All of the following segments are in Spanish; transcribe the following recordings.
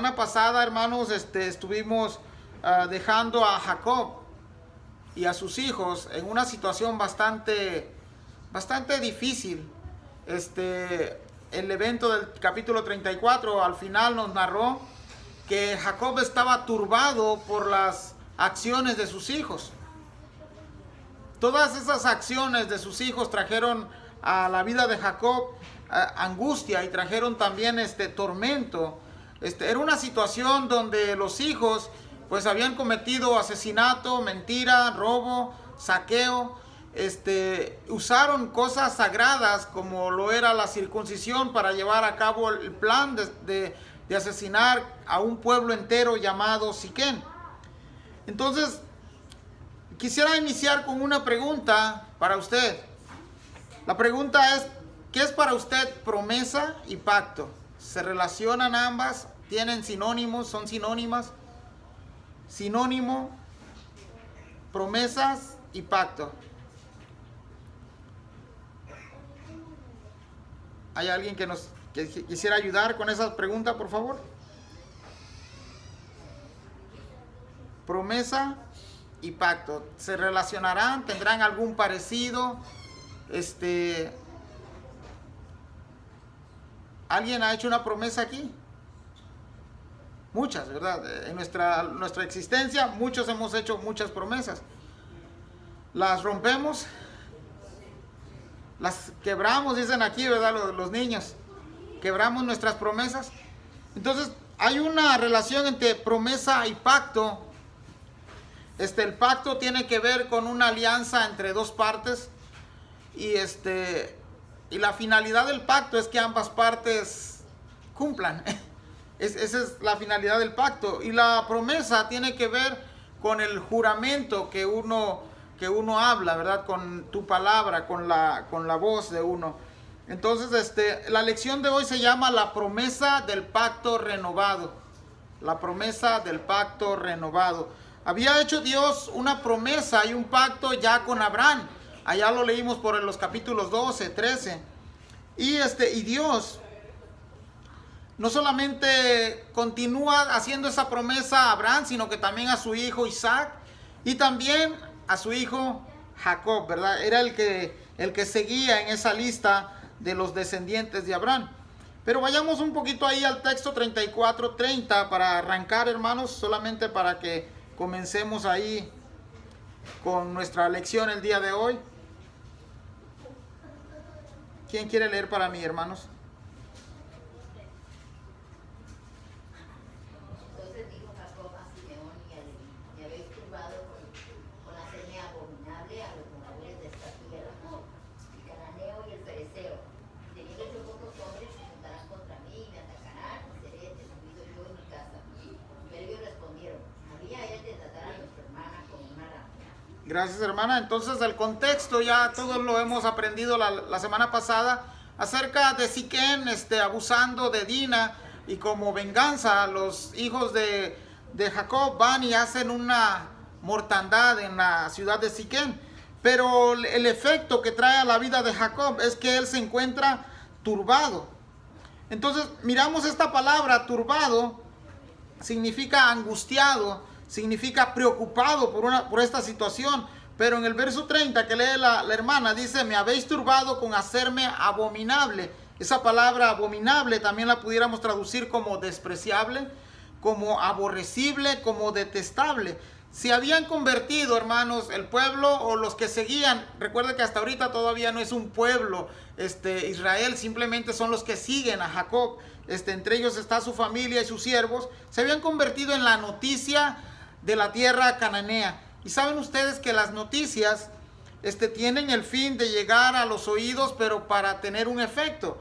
semana pasada, hermanos, estuvimos dejando a Jacob y a sus hijos en una situación bastante difícil. El evento del capítulo 34 al final nos narró que Jacob estaba turbado por las acciones de sus hijos. Todas esas acciones de sus hijos trajeron a la vida de Jacob angustia y trajeron también tormento. Era una situación donde los hijos pues habían cometido asesinato, mentira, robo, saqueo. Usaron cosas sagradas como lo era la circuncisión para llevar a cabo el plan de asesinar a un pueblo entero llamado Siquén. Entonces, quisiera iniciar con una pregunta para usted. La pregunta es, ¿qué es para usted promesa y pacto? ¿Se relacionan ambas? ¿Tienen sinónimos? ¿Son sinónimas? Sinónimo, promesas y pacto. ¿Hay alguien que quisiera ayudar con esa pregunta, por favor? Promesa y pacto. ¿Se relacionarán? ¿Tendrán algún parecido? ¿Alguien ha hecho una promesa aquí? Muchas, ¿verdad? En nuestra existencia, muchos hemos hecho muchas promesas. Las rompemos, las quebramos, dicen aquí, ¿verdad? Los niños. Quebramos nuestras promesas. Entonces, hay una relación entre promesa y pacto. El pacto tiene que ver con una alianza entre dos partes. Y la finalidad del pacto es que ambas partes cumplan. Esa es la finalidad del pacto. Y la promesa tiene que ver con el juramento que uno habla, ¿verdad? Con tu palabra, con la voz de uno. Entonces, la lección de hoy se llama la promesa del pacto renovado. La promesa del pacto renovado. Había hecho Dios una promesa y un pacto ya con Abraham. Allá lo leímos por los capítulos 12, 13. Y Dios no solamente continúa haciendo esa promesa a Abraham, sino que también a su hijo Isaac y también a su hijo Jacob, ¿verdad? Era el que seguía en esa lista de los descendientes de Abraham. Pero vayamos un poquito ahí al texto 34:30 para arrancar, hermanos, solamente para que comencemos ahí con nuestra lección el día de hoy. ¿Quién quiere leer para mí, hermanos? Entonces dijo Jacob a Simeón y a Leví: me habéis turbado con hacerme abominable a los moradores de esta tierra, el cananeo y el fereceo. Teniendo yo pocos hombres, se juntarán contra mí y me atacarán, y seré destruido yo en mi casa. Pero ellos respondieron: había él de tratar a nuestra hermana como una ramera. Gracias, hermana. Entonces el contexto ya todos lo hemos aprendido la semana pasada acerca de Siquén abusando de Dina, y como venganza los hijos de Jacob van y hacen una mortandad en la ciudad de Siquén. Pero el efecto que trae a la vida de Jacob es que él se encuentra turbado. Entonces miramos esta palabra turbado, significa angustiado, significa preocupado por esta situación. Pero en el verso 30 que lee la hermana dice: me habéis turbado con hacerme abominable. Esa palabra abominable también la pudiéramos traducir como despreciable, como aborrecible, como detestable. Se habían convertido, hermanos, el pueblo o los que seguían. Recuerden que hasta ahorita todavía no es un pueblo Israel, simplemente son los que siguen a Jacob. Entre ellos está su familia y sus siervos. Se habían convertido en la noticia de la tierra cananea. Y saben ustedes que las noticias tienen el fin de llegar a los oídos, pero para tener un efecto.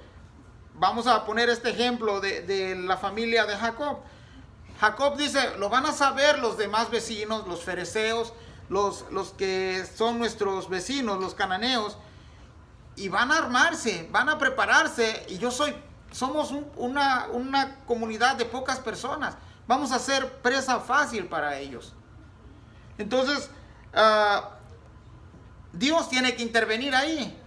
Vamos a poner este ejemplo de la familia de Jacob. Jacob dice: lo van a saber los demás vecinos, los fereceos, los que son nuestros vecinos, los cananeos, y van a armarse, van a prepararse, y somos una comunidad de pocas personas. Vamos a ser presa fácil para ellos. Entonces, Dios tiene que intervenir ahí.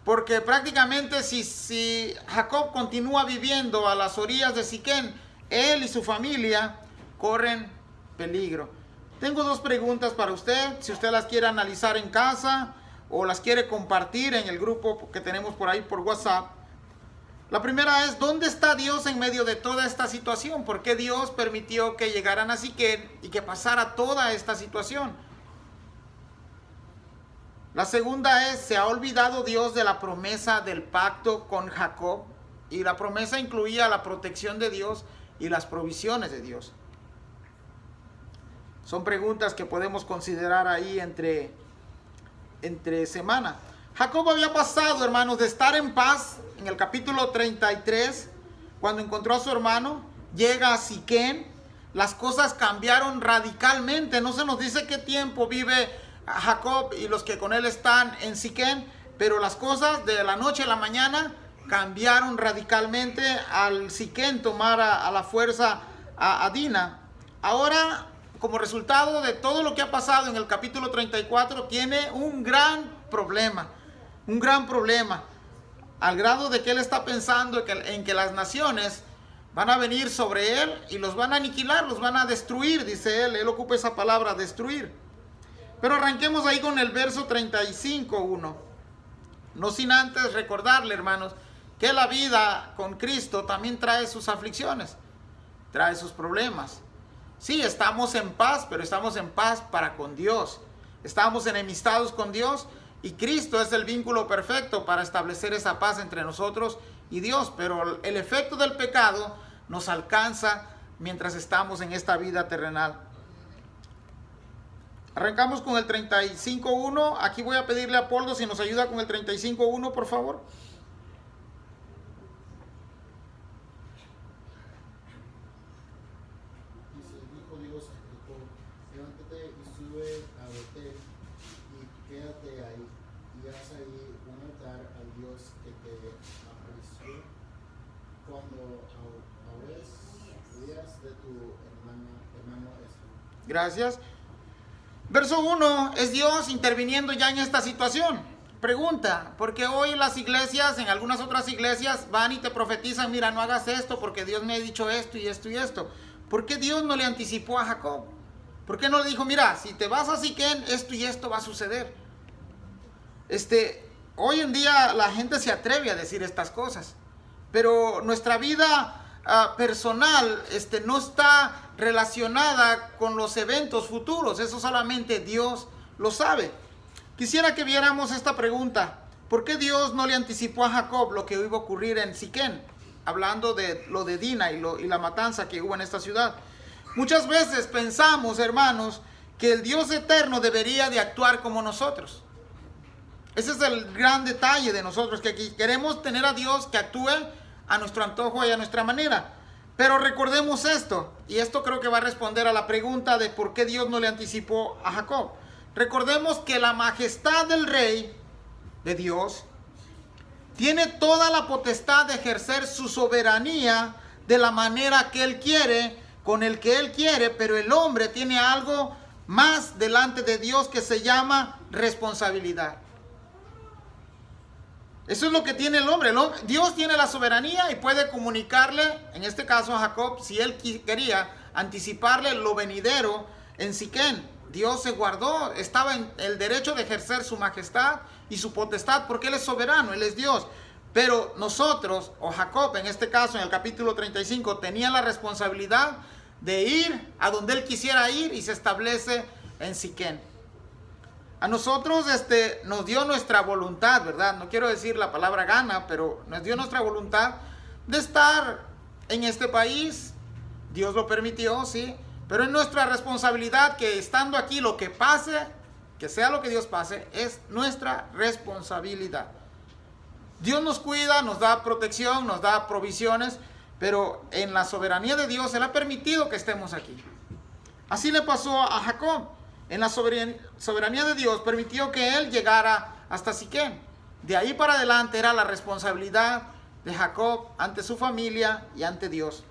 Porque prácticamente si Jacob continúa viviendo a las orillas de Siquén, él y su familia corren peligro. Tengo dos preguntas para usted, si usted las quiere analizar en casa o las quiere compartir en el grupo que tenemos por ahí por WhatsApp. La primera es, ¿dónde está Dios en medio de toda esta situación? ¿Por qué Dios permitió que llegaran a Siquén y que pasara toda esta situación? La segunda es, ¿se ha olvidado Dios de la promesa del pacto con Jacob? Y la promesa incluía la protección de Dios y las provisiones de Dios. Son preguntas que podemos considerar ahí entre semana. Jacob había pasado, hermanos, de estar en paz en el capítulo 33, cuando encontró a su hermano, llega a Siquén, las cosas cambiaron radicalmente. No se nos dice qué tiempo vive Jacob y los que con él están en Siquén, pero las cosas de la noche a la mañana cambiaron radicalmente al Siquén tomar a la fuerza a Dina. Ahora, como resultado de todo lo que ha pasado en el capítulo 34, tiene un gran problema, al grado de que él está pensando en que las naciones van a venir sobre él y los van a aniquilar, los van a destruir, dice él ocupa esa palabra, destruir. Pero arranquemos ahí con el verso 35:1. No sin antes recordarle, hermanos, que la vida con Cristo también trae sus aflicciones, trae sus problemas. Sí, estamos en paz, pero estamos en paz para con Dios. Estamos enemistados con Dios y Cristo es el vínculo perfecto para establecer esa paz entre nosotros y Dios. Pero el efecto del pecado nos alcanza mientras estamos en esta vida terrenal. Arrancamos con el 35:1. Aquí voy a pedirle a Poldo si nos ayuda con el 35:1, por favor. Gracias. Verso 1 es Dios interviniendo ya en esta situación. Pregunta, ¿por qué hoy las iglesias, en algunas otras iglesias, van y te profetizan, mira, no hagas esto porque Dios me ha dicho esto y esto y esto? ¿Por qué Dios no le anticipó a Jacob? ¿Por qué no le dijo, mira, si te vas a Siquén, esto y esto va a suceder? Hoy en día la gente se atreve a decir estas cosas, pero nuestra vida personal no está relacionada con los eventos futuros. Eso solamente Dios lo sabe. Quisiera que viéramos esta pregunta: ¿por qué Dios no le anticipó a Jacob lo que iba a ocurrir en Siquén? Hablando de lo de Dina y la matanza que hubo en esta ciudad. Muchas veces pensamos, hermanos, que el Dios eterno debería de actuar como nosotros. Ese es el gran detalle de nosotros, que aquí queremos tener a Dios que actúe a nuestro antojo y a nuestra manera. Pero recordemos esto, y esto creo que va a responder a la pregunta de por qué Dios no le anticipó a Jacob. Recordemos que la majestad del rey, de Dios, tiene toda la potestad de ejercer su soberanía de la manera que Él quiere, con el que Él quiere, pero el hombre tiene algo más delante de Dios que se llama responsabilidad. Eso es lo que tiene el hombre. Dios tiene la soberanía y puede comunicarle, en este caso a Jacob, si él quería anticiparle lo venidero en Siquén. Dios se guardó, estaba en el derecho de ejercer su majestad y su potestad porque Él es soberano, Él es Dios. Pero nosotros, o Jacob en este caso en el capítulo 35, tenía la responsabilidad de ir a donde Él quisiera ir y se establece en Siquén. A nosotros nos dio nuestra voluntad, ¿verdad? No quiero decir la palabra gana, pero nos dio nuestra voluntad de estar en este país. Dios lo permitió, sí. Pero es nuestra responsabilidad que estando aquí lo que pase, que sea lo que Dios pase, es nuestra responsabilidad. Dios nos cuida, nos da protección, nos da provisiones, pero en la soberanía de Dios Él ha permitido que estemos aquí. Así le pasó a Jacob. En la soberanía de Dios permitió que él llegara hasta Siquén. De ahí para adelante era la responsabilidad de Jacob ante su familia y ante Dios.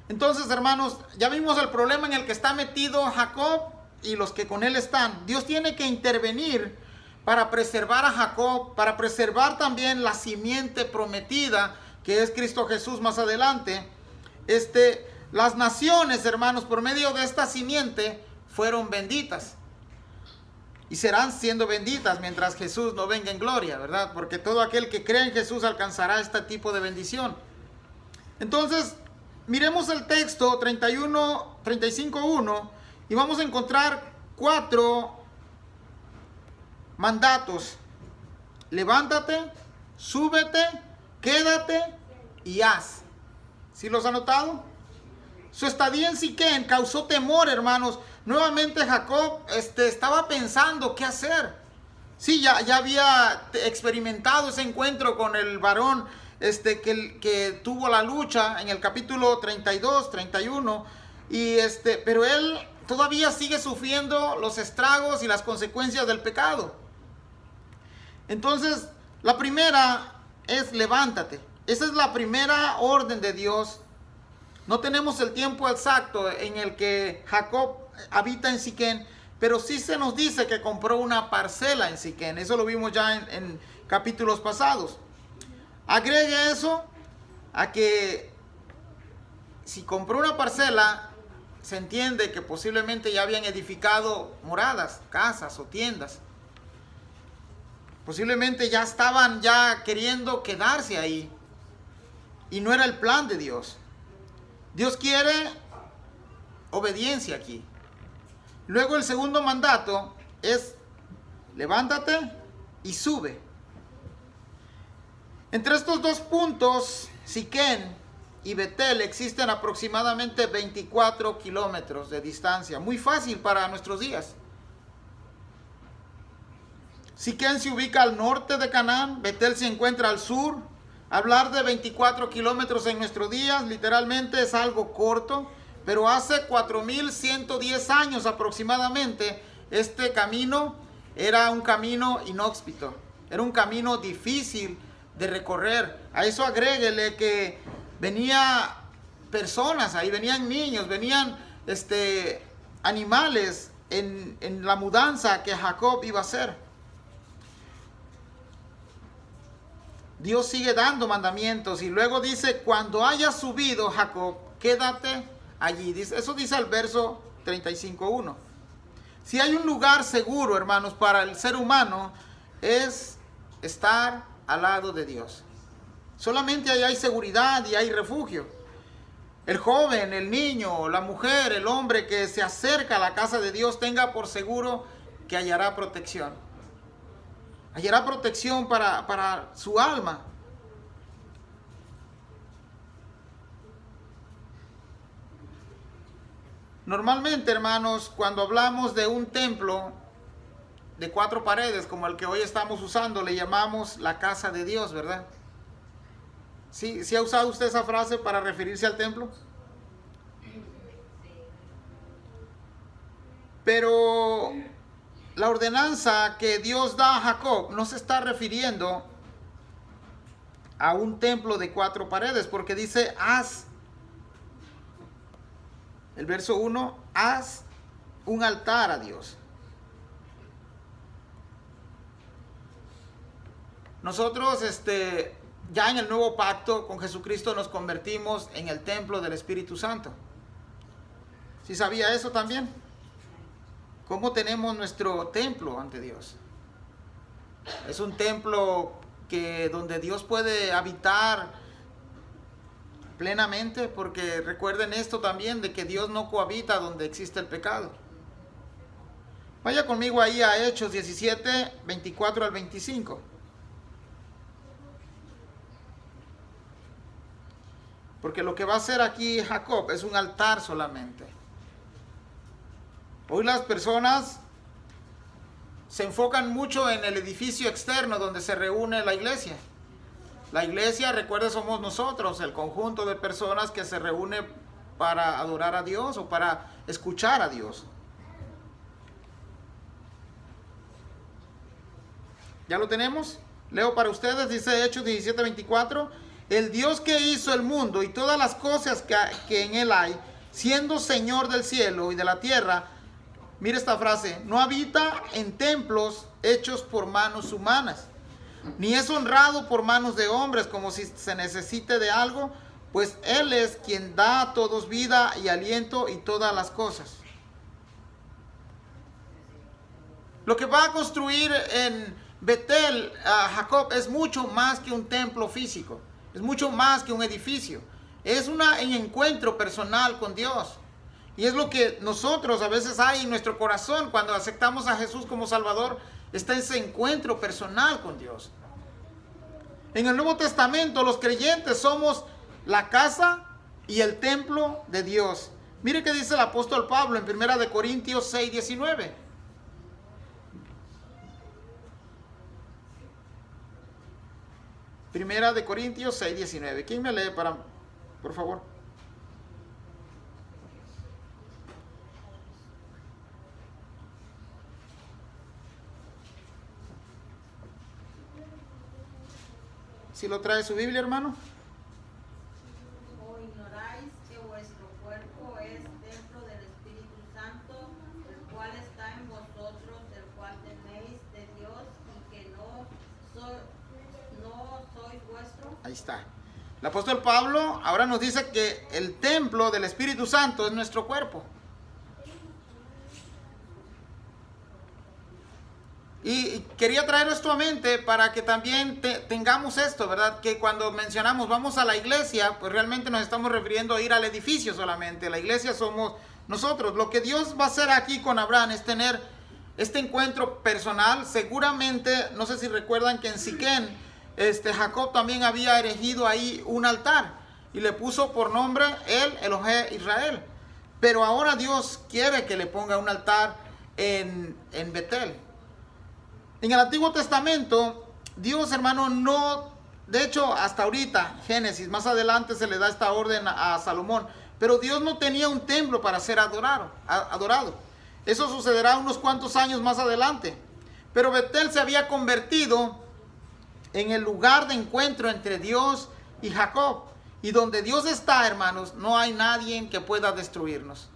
Entonces, hermanos, ya vimos el problema en el que está metido Jacob y los que con él están. Dios tiene que intervenir para preservar a Jacob, para preservar también la simiente prometida, que es Cristo Jesús más adelante. las naciones, hermanos, por medio de esta simiente fueron benditas. Y serán siendo benditas mientras Jesús no venga en gloria, ¿verdad? Porque todo aquel que cree en Jesús alcanzará este tipo de bendición. Entonces, miremos el texto 35:1 y vamos a encontrar 4 mandatos. Levántate, súbete, quédate y haz. ¿Sí los ha notado? Su estadía en Siquén causó temor, hermanos. Nuevamente Jacob estaba pensando qué hacer. Sí, ya había experimentado ese encuentro con el varón que tuvo la lucha en el capítulo 32, 31. Pero él todavía sigue sufriendo los estragos y las consecuencias del pecado. Entonces, la primera es levántate. Esa es la primera orden de Dios. No tenemos el tiempo exacto en el que Jacob habita en Siquén, pero sí se nos dice que compró una parcela en Siquén. Eso lo vimos ya en capítulos pasados. Agregue eso a que si compró una parcela, se entiende que posiblemente ya habían edificado moradas, casas o tiendas. Posiblemente ya estaban queriendo quedarse ahí. Y no era el plan de Dios. Dios quiere obediencia aquí. Luego el segundo mandato es levántate y sube. Entre estos dos puntos, Siquén y Betel, existen aproximadamente 24 kilómetros de distancia. Muy fácil para nuestros días. Siquén se ubica al norte de Canaán, Betel se encuentra al sur. Hablar de 24 kilómetros en nuestros días literalmente es algo corto, pero hace 4110 años aproximadamente este camino era un camino inhóspito, era un camino difícil de recorrer. A eso agréguele que venía personas ahí, venían niños, venían animales en la mudanza que Jacob iba a hacer. Dios sigue dando mandamientos y luego dice, cuando hayas subido, Jacob, quédate allí. Eso dice el verso 35:1. Si hay un lugar seguro, hermanos, para el ser humano, es estar al lado de Dios. Solamente ahí hay seguridad y hay refugio. El joven, el niño, la mujer, el hombre que se acerca a la casa de Dios, tenga por seguro que hallará protección. Hallará protección para su alma. Normalmente, hermanos, cuando hablamos de un templo de 4 paredes, como el que hoy estamos usando, le llamamos la casa de Dios, ¿verdad? ¿Sí ha usado usted esa frase para referirse al templo? Pero la ordenanza que Dios da a Jacob no se está refiriendo a un templo de 4 paredes, porque dice, haz, el verso 1, haz un altar a Dios. Nosotros, ya en el nuevo pacto con Jesucristo nos convertimos en el templo del Espíritu Santo. ¿Sí sabía eso también? ¿Cómo tenemos nuestro templo ante Dios? Es un templo donde Dios puede habitar plenamente, porque recuerden esto también, de que Dios no cohabita donde existe el pecado. Vaya conmigo ahí a Hechos 17, 24 al 25. Porque lo que va a hacer aquí Jacob es un altar solamente. Hoy las personas se enfocan mucho en el edificio externo donde se reúne la iglesia. La iglesia, recuerden, somos nosotros, el conjunto de personas que se reúne para adorar a Dios o para escuchar a Dios. ¿Ya lo tenemos? Leo para ustedes, dice Hechos 17, 24. El Dios que hizo el mundo y todas las cosas que en él hay, siendo Señor del cielo y de la tierra, mire esta frase, no habita en templos hechos por manos humanas, ni es honrado por manos de hombres como si se necesite de algo, pues Él es quien da a todos vida y aliento y todas las cosas. Lo que va a construir en Betel Jacob es mucho más que un templo físico, es mucho más que un edificio, es un encuentro personal con Dios. Y es lo que nosotros a veces hay en nuestro corazón cuando aceptamos a Jesús como Salvador, está ese encuentro personal con Dios. En el Nuevo Testamento los creyentes somos la casa y el templo de Dios. Mire qué dice el apóstol Pablo en 1 Corintios 6:19. Primera de Corintios 6:19. ¿Quién me lee por favor? Si lo trae su Biblia, hermano. ¿O ignoráis que vuestro cuerpo es templo del Espíritu Santo, el cual está en vosotros, el cual tenéis de Dios, y que no sois vuestro? Ahí está. El apóstol Pablo ahora nos dice que el templo del Espíritu Santo es nuestro cuerpo. Y quería traer esto a mente para que también tengamos esto, ¿verdad? Que cuando mencionamos vamos a la iglesia, pues realmente nos estamos refiriendo a ir al edificio solamente. La iglesia somos nosotros. Lo que Dios va a hacer aquí con Abraham es tener este encuentro personal. Seguramente, no sé si recuerdan que en Siquén, Jacob también había erigido ahí un altar y le puso por nombre él, Elohé Israel. Pero ahora Dios quiere que le ponga un altar en Betel. En el Antiguo Testamento, Dios, hermano, no, de hecho, hasta ahorita, Génesis, más adelante se le da esta orden a Salomón, pero Dios no tenía un templo para ser adorado. Eso sucederá unos cuantos años más adelante. Pero Betel se había convertido en el lugar de encuentro entre Dios y Jacob. Y donde Dios está, hermanos, no hay nadie que pueda destruirnos.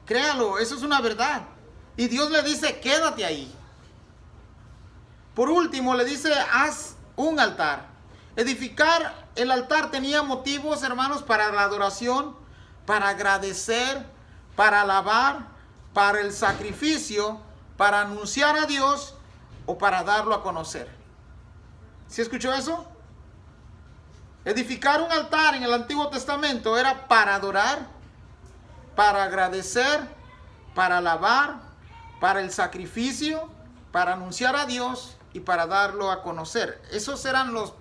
Créalo, eso es una verdad. Y Dios le dice, quédate ahí. Por último, le dice, haz un altar. Edificar el altar tenía motivos, hermanos, para la adoración, para agradecer, para alabar, para el sacrificio, para anunciar a Dios o para darlo a conocer. ¿Sí escuchó eso? Edificar un altar en el Antiguo Testamento era para adorar, para agradecer, para alabar, para el sacrificio, para anunciar a Dios y para darlo a conocer. Esos eran los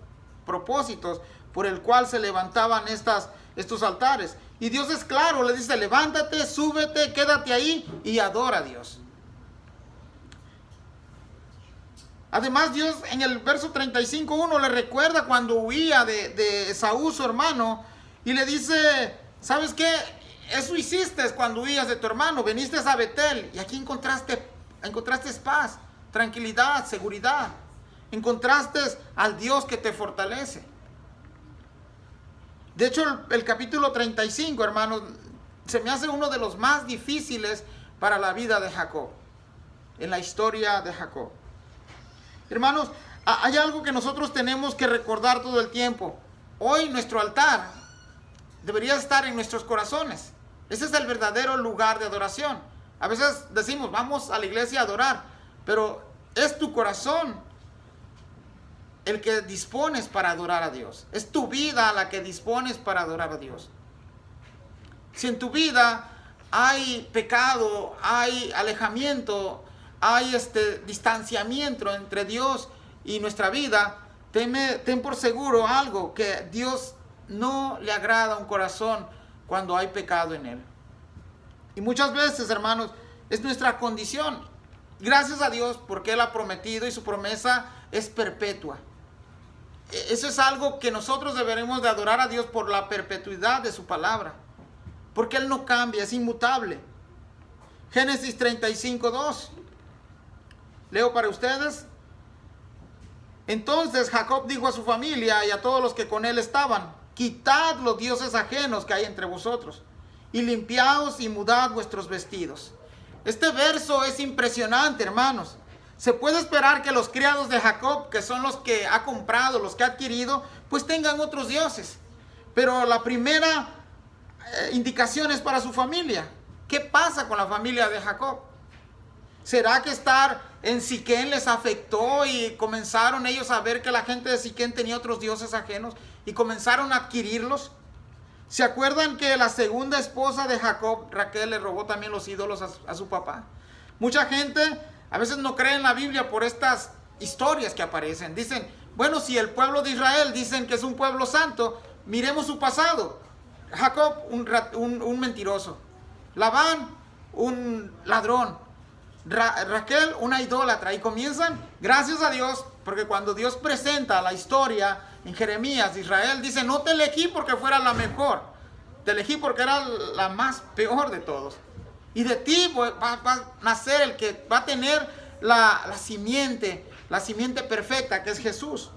propósitos por el cual se levantaban estos altares. Y Dios es claro, le dice, levántate, súbete, quédate ahí y adora a Dios. Además, Dios en el verso 35:1 le recuerda cuando huía de Esaú, su hermano, y le dice, ¿sabes qué? Eso hiciste cuando huías de tu hermano, viniste a Betel y aquí encontraste paz, tranquilidad, seguridad. Encontraste al Dios que te fortalece. De hecho, el capítulo 35, hermanos, se me hace uno de los más difíciles para la vida de Jacob, en la historia de Jacob. Hermanos, hay algo que nosotros tenemos que recordar todo el tiempo. Hoy nuestro altar debería estar en nuestros corazones. Ese es el verdadero lugar de adoración. A veces decimos, vamos a la iglesia a adorar, pero es tu corazón el que dispones para adorar a Dios. Es tu vida la que dispones para adorar a Dios. Si en tu vida hay pecado, hay alejamiento, hay distanciamiento entre Dios y nuestra vida, ten por seguro algo, que Dios no le agrada a un corazón cuando hay pecado en él. Y muchas veces, hermanos, es nuestra condición. Gracias a Dios porque Él ha prometido y su promesa es perpetua. Eso es algo que nosotros deberemos de adorar a Dios por la perpetuidad de su palabra. Porque Él no cambia, es inmutable. Génesis 35:2. Leo para ustedes. Entonces Jacob dijo a su familia y a todos los que con él estaban, quitad los dioses ajenos que hay entre vosotros, y limpiaos y mudad vuestros vestidos. Este verso es impresionante, hermanos. Se puede esperar que los criados de Jacob, que son los que ha comprado, los que ha adquirido, pues tengan otros dioses. Pero la primera indicación es para su familia. ¿Qué pasa con la familia de Jacob? ¿Será que estar en Siquén les afectó y comenzaron ellos a ver que la gente de Siquén tenía otros dioses ajenos y comenzaron a adquirirlos? ¿Se acuerdan que la segunda esposa de Jacob, Raquel, le robó también los ídolos a su papá? Mucha gente a veces no cree en la Biblia por estas historias que aparecen. Dicen, bueno, si el pueblo de Israel dicen que es un pueblo santo, miremos su pasado. Jacob, un mentiroso. Labán, un ladrón. Raquel, una idólatra. Y comienzan, gracias a Dios, porque cuando Dios presenta la historia en Jeremías de Israel, dice, no te elegí porque fuera la mejor, te elegí porque era la más peor de todos. Y de ti va a nacer el que va a tener la simiente perfecta, que es Jesús.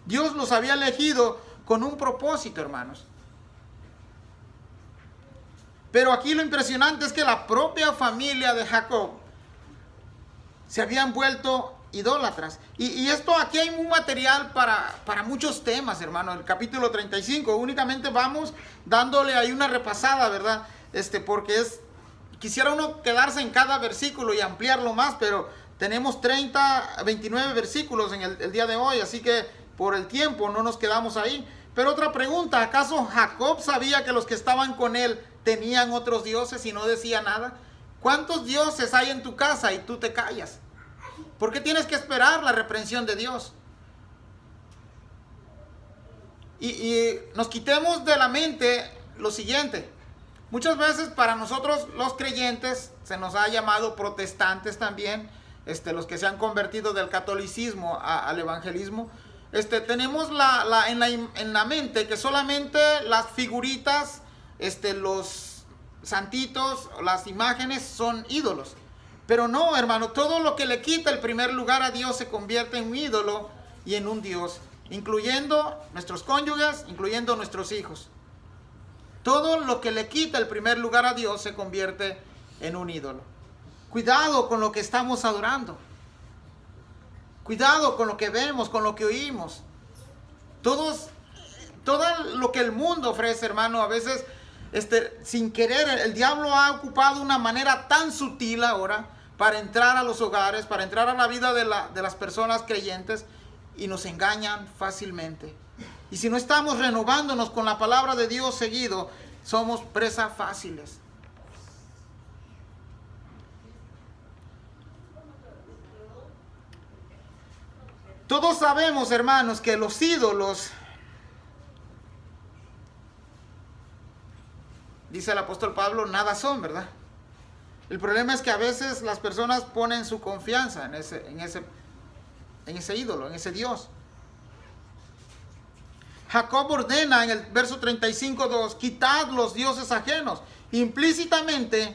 Dios los había elegido con un propósito, hermanos. Pero aquí lo impresionante es que la propia familia de Jacob se habían vuelto idólatras. Y esto, aquí hay un material para muchos temas, hermano. El capítulo 35, únicamente vamos dándole ahí una repasada, ¿verdad? Porque quisiera uno quedarse en cada versículo y ampliarlo más, pero tenemos 29 versículos en el día de hoy, así que por el tiempo no nos quedamos ahí. Pero otra pregunta, ¿acaso Jacob sabía que los que estaban con él tenían otros dioses y no decía nada? ¿Cuántos dioses hay en tu casa y tú te callas? ¿Por qué tienes que esperar la reprensión de Dios? Y nos quitemos de la mente lo siguiente. Muchas veces para nosotros los creyentes se nos ha llamado protestantes también, los que se han convertido del catolicismo al evangelismo. Tenemos en la mente que solamente las figuritas, los santitos, las imágenes son ídolos. Pero no, hermano, todo lo que le quita el primer lugar a Dios se convierte en un ídolo y en un Dios, incluyendo nuestros cónyuges, incluyendo nuestros hijos. Todo lo que le quita el primer lugar a Dios se convierte en un ídolo. Cuidado con lo que estamos adorando. Cuidado con lo que vemos, con lo que oímos. Todo lo que el mundo ofrece, hermano, a veces sin querer, el diablo ha ocupado una manera tan sutil ahora para entrar a los hogares, para entrar a la vida de las personas creyentes, y nos engañan fácilmente. Y si no estamos renovándonos con la palabra de Dios seguido, somos presa fáciles. Todos sabemos, hermanos, que los ídolos, dice el apóstol Pablo, nada son, ¿verdad? El problema es que a veces las personas ponen su confianza en ese ídolo, en ese Dios. Jacob ordena en el verso 35:2, quitad los dioses ajenos. Implícitamente,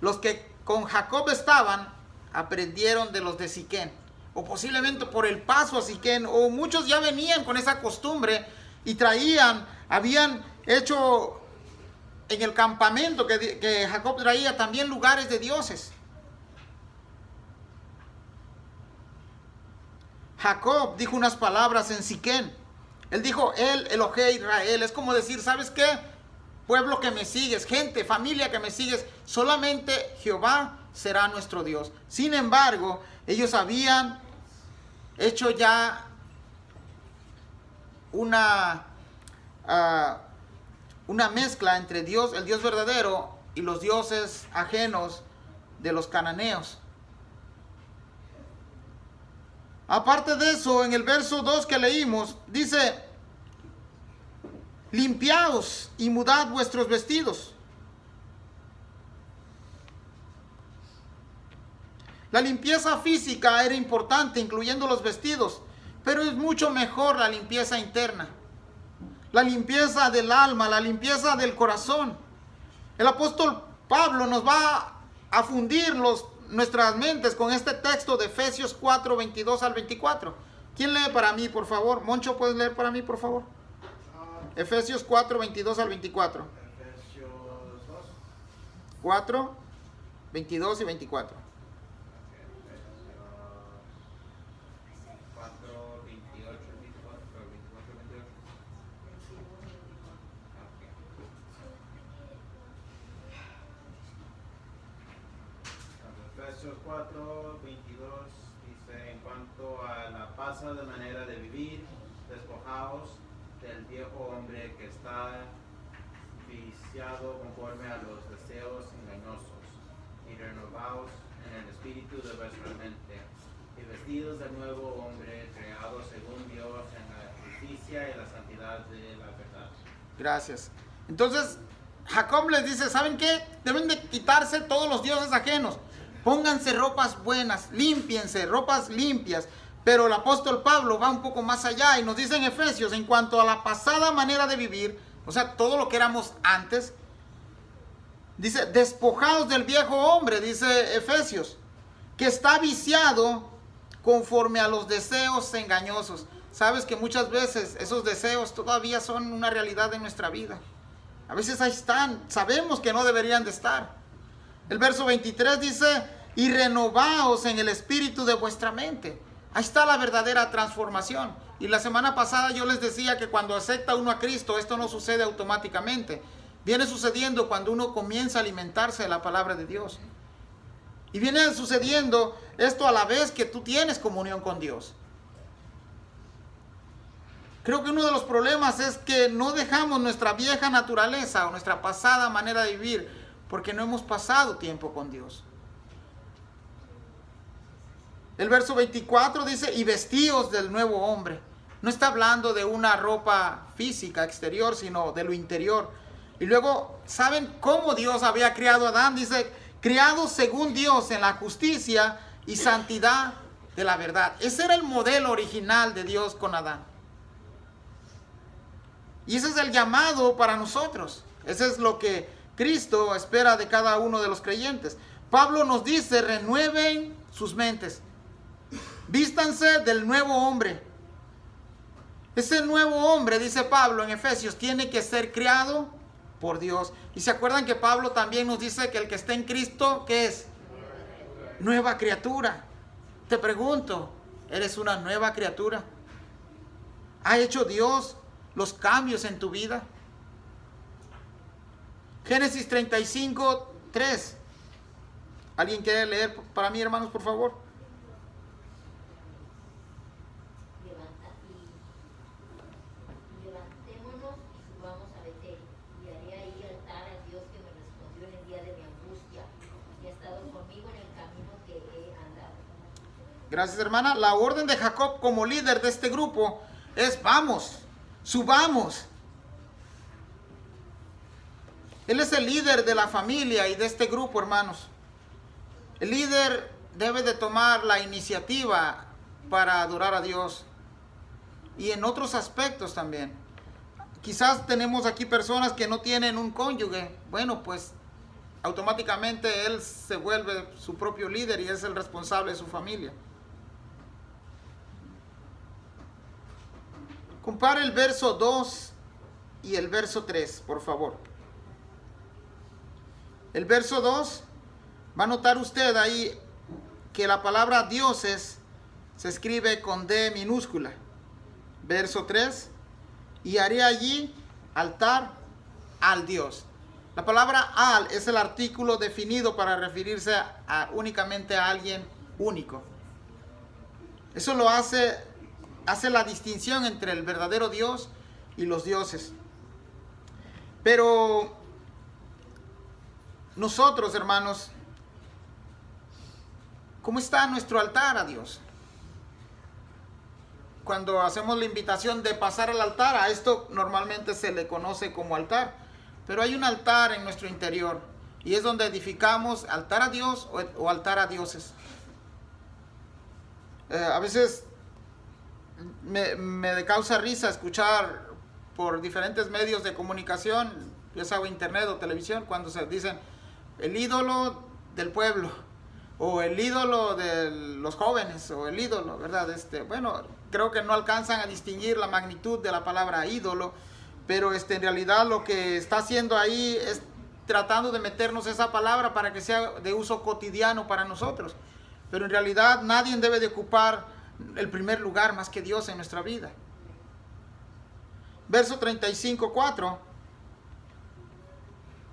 los que con Jacob estaban, aprendieron de los de Siquén. O posiblemente por el paso a Siquén, o muchos ya venían con esa costumbre y habían hecho en el campamento que Jacob traía también lugares de dioses. Jacob dijo unas palabras en Siquén. Él dijo, el Elohei Israel. Es como decir, ¿sabes qué? Pueblo que me sigues, gente, familia que me sigues, solamente Jehová será nuestro Dios. Sin embargo, ellos habían hecho ya una mezcla entre Dios, el Dios verdadero, y los dioses ajenos de los cananeos. Aparte de eso, en el verso 2 que leímos, dice, limpiaos y mudad vuestros vestidos. La limpieza física era importante, incluyendo los vestidos, pero es mucho mejor la limpieza interna. La limpieza del alma, la limpieza del corazón. El apóstol Pablo nos va a fundir nuestras mentes con este texto de Efesios 4, 22 al 24. ¿Quién lee para mí, por favor? Moncho, ¿puedes leer para mí, por favor? Efesios 4, 22 al 24. Efesios 4, 22 y 24. 4, 28, 24, 24, 28. versos 4, 22, dice, en cuanto a la pasada manera de vivir, despojaos del viejo hombre que está viciado conforme a los deseos engañosos, y renovaos en el espíritu de vuestra mente, y vestidos del nuevo hombre, creado según Dios en la justicia y la santidad de la verdad. Gracias. Entonces, Jacob les dice, ¿saben qué? Deben de quitarse todos los dioses ajenos. Pónganse ropas buenas, límpiense, ropas limpias. Pero el apóstol Pablo va un poco más allá y nos dice en Efesios, en cuanto a la pasada manera de vivir, o sea, todo lo que éramos antes, dice, despojados del viejo hombre, dice Efesios, que está viciado conforme a los deseos engañosos. Sabes que muchas veces esos deseos todavía son una realidad en nuestra vida. A veces ahí están, sabemos que no deberían de estar. El verso 23 dice, y renovaos en el espíritu de vuestra mente. Ahí está la verdadera transformación. Y la semana pasada yo les decía que cuando acepta uno a Cristo, esto no sucede automáticamente. Viene sucediendo cuando uno comienza a alimentarse de la palabra de Dios. Y viene sucediendo esto a la vez que tú tienes comunión con Dios. Creo que uno de los problemas es que no dejamos nuestra vieja naturaleza o nuestra pasada manera de vivir porque no hemos pasado tiempo con Dios. El verso 24 dice, y vestíos del nuevo hombre. No está hablando de una ropa física exterior, sino de lo interior. Y luego, ¿saben cómo Dios había criado a Adán? Dice, criado según Dios en la justicia y santidad de la verdad. Ese era el modelo original de Dios con Adán. Y ese es el llamado para nosotros. Ese es lo que Cristo espera de cada uno de los creyentes. Pablo nos dice, renueven sus mentes. Vístanse del nuevo hombre. Ese nuevo hombre, dice Pablo en Efesios, tiene que ser criado por Dios. Y se acuerdan que Pablo también nos dice que el que está en Cristo, ¿qué es? Nueva criatura. Te pregunto, ¿eres una nueva criatura? ¿Ha hecho Dios los cambios en tu vida? Génesis 35, 3. ¿Alguien quiere leer para mí, hermanos, por favor? Levantémonos y subamos a Betel, y haré ahí altar al Dios que me respondió en el día de mi angustia, y ha estado conmigo en el camino que he andado. Gracias, hermana. La orden de Jacob como líder de este grupo es, vamos, subamos. Él es el líder de la familia y de este grupo, hermanos. El líder debe de tomar la iniciativa para adorar a Dios. Y en otros aspectos también. Quizás tenemos aquí personas que no tienen un cónyuge. Bueno, pues automáticamente él se vuelve su propio líder y es el responsable de su familia. Compare el verso 2 y el verso 3, por favor. El verso 2, va a notar usted ahí que la palabra dioses se escribe con D minúscula. Verso 3, y haré allí altar al Dios. La palabra al es el artículo definido para referirse únicamente a alguien único. Eso lo hace la distinción entre el verdadero Dios y los dioses. Pero nosotros, hermanos, ¿cómo está nuestro altar a Dios? Cuando hacemos la invitación de pasar al altar, a esto normalmente se le conoce como altar, pero hay un altar en nuestro interior y es donde edificamos altar a Dios o altar a dioses. A veces me causa risa escuchar por diferentes medios de comunicación, ya sea internet o televisión, cuando se dicen el ídolo del pueblo o el ídolo de los jóvenes o el ídolo, ¿verdad? Bueno, creo que no alcanzan a distinguir la magnitud de la palabra ídolo, pero en realidad lo que está haciendo ahí es tratando de meternos esa palabra para que sea de uso cotidiano para nosotros. Pero en realidad nadie debe de ocupar el primer lugar más que Dios en nuestra vida. Verso 35:4.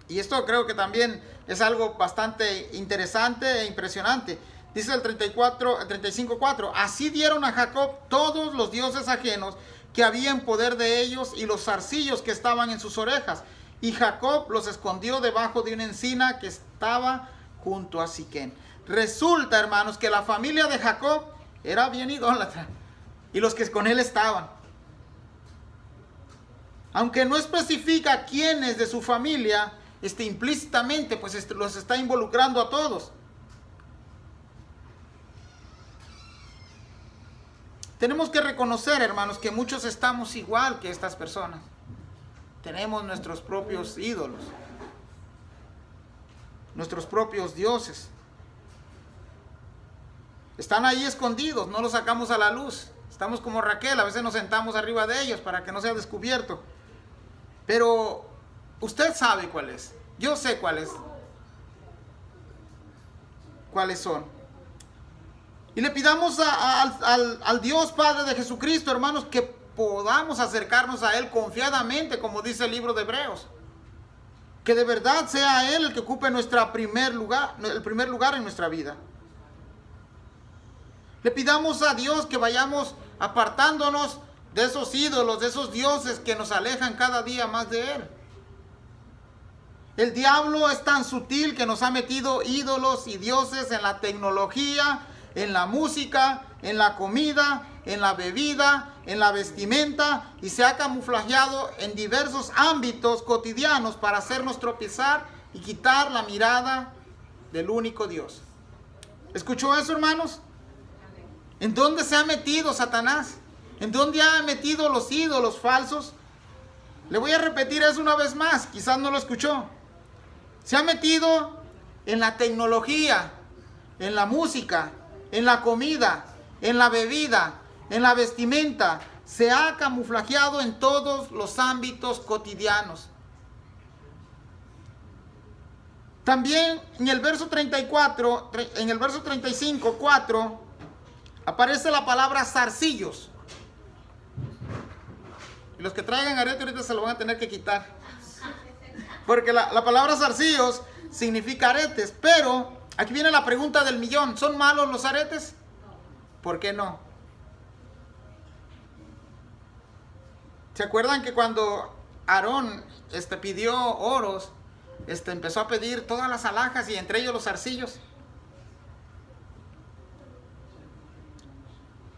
Y esto creo que también es algo bastante interesante e impresionante. Dice el 35:4, así dieron a Jacob todos los dioses ajenos que había en poder de ellos y los zarcillos que estaban en sus orejas. Y Jacob los escondió debajo de una encina que estaba junto a Siquén. Resulta, hermanos, que la familia de Jacob era bien idólatra. Y los que con él estaban. Aunque no especifica quiénes de su familia, implícitamente pues los está involucrando a todos. Tenemos que reconocer, hermanos, que muchos estamos igual que estas personas. Tenemos nuestros propios ídolos, nuestros propios dioses. Están ahí escondidos, no los sacamos a la luz. Estamos como Raquel, a veces nos sentamos arriba de ellos para que no sea descubierto. Pero usted sabe cuál es. Yo sé cuál es. ¿Cuáles son? Y le pidamos al Dios Padre de Jesucristo, hermanos, que podamos acercarnos a Él confiadamente, como dice el libro de Hebreos. Que de verdad sea Él el que ocupe el primer lugar en nuestra vida. Le pidamos a Dios que vayamos apartándonos de esos ídolos, de esos dioses que nos alejan cada día más de Él. El diablo es tan sutil que nos ha metido ídolos y dioses en la tecnología, en la música, en la comida, en la bebida, en la vestimenta, y se ha camuflajeado en diversos ámbitos cotidianos para hacernos tropezar y quitar la mirada del único Dios. ¿Escuchó eso, hermanos? ¿En dónde se ha metido Satanás? ¿En dónde ha metido los ídolos falsos? Le voy a repetir eso una vez más, quizás no lo escuchó. Se ha metido en la tecnología, en la música, en la comida, en la bebida, en la vestimenta. Se ha camuflajeado en todos los ámbitos cotidianos. También en el verso 34, en el verso 35:4, aparece la palabra zarcillos. Y los que traigan arete ahorita se lo van a tener que quitar. Porque la palabra zarcillos significa aretes. Pero aquí viene la pregunta del millón. ¿Son malos los aretes? ¿Por qué no? ¿Se acuerdan que cuando Aarón pidió oros, empezó a pedir todas las alhajas y entre ellos los zarcillos?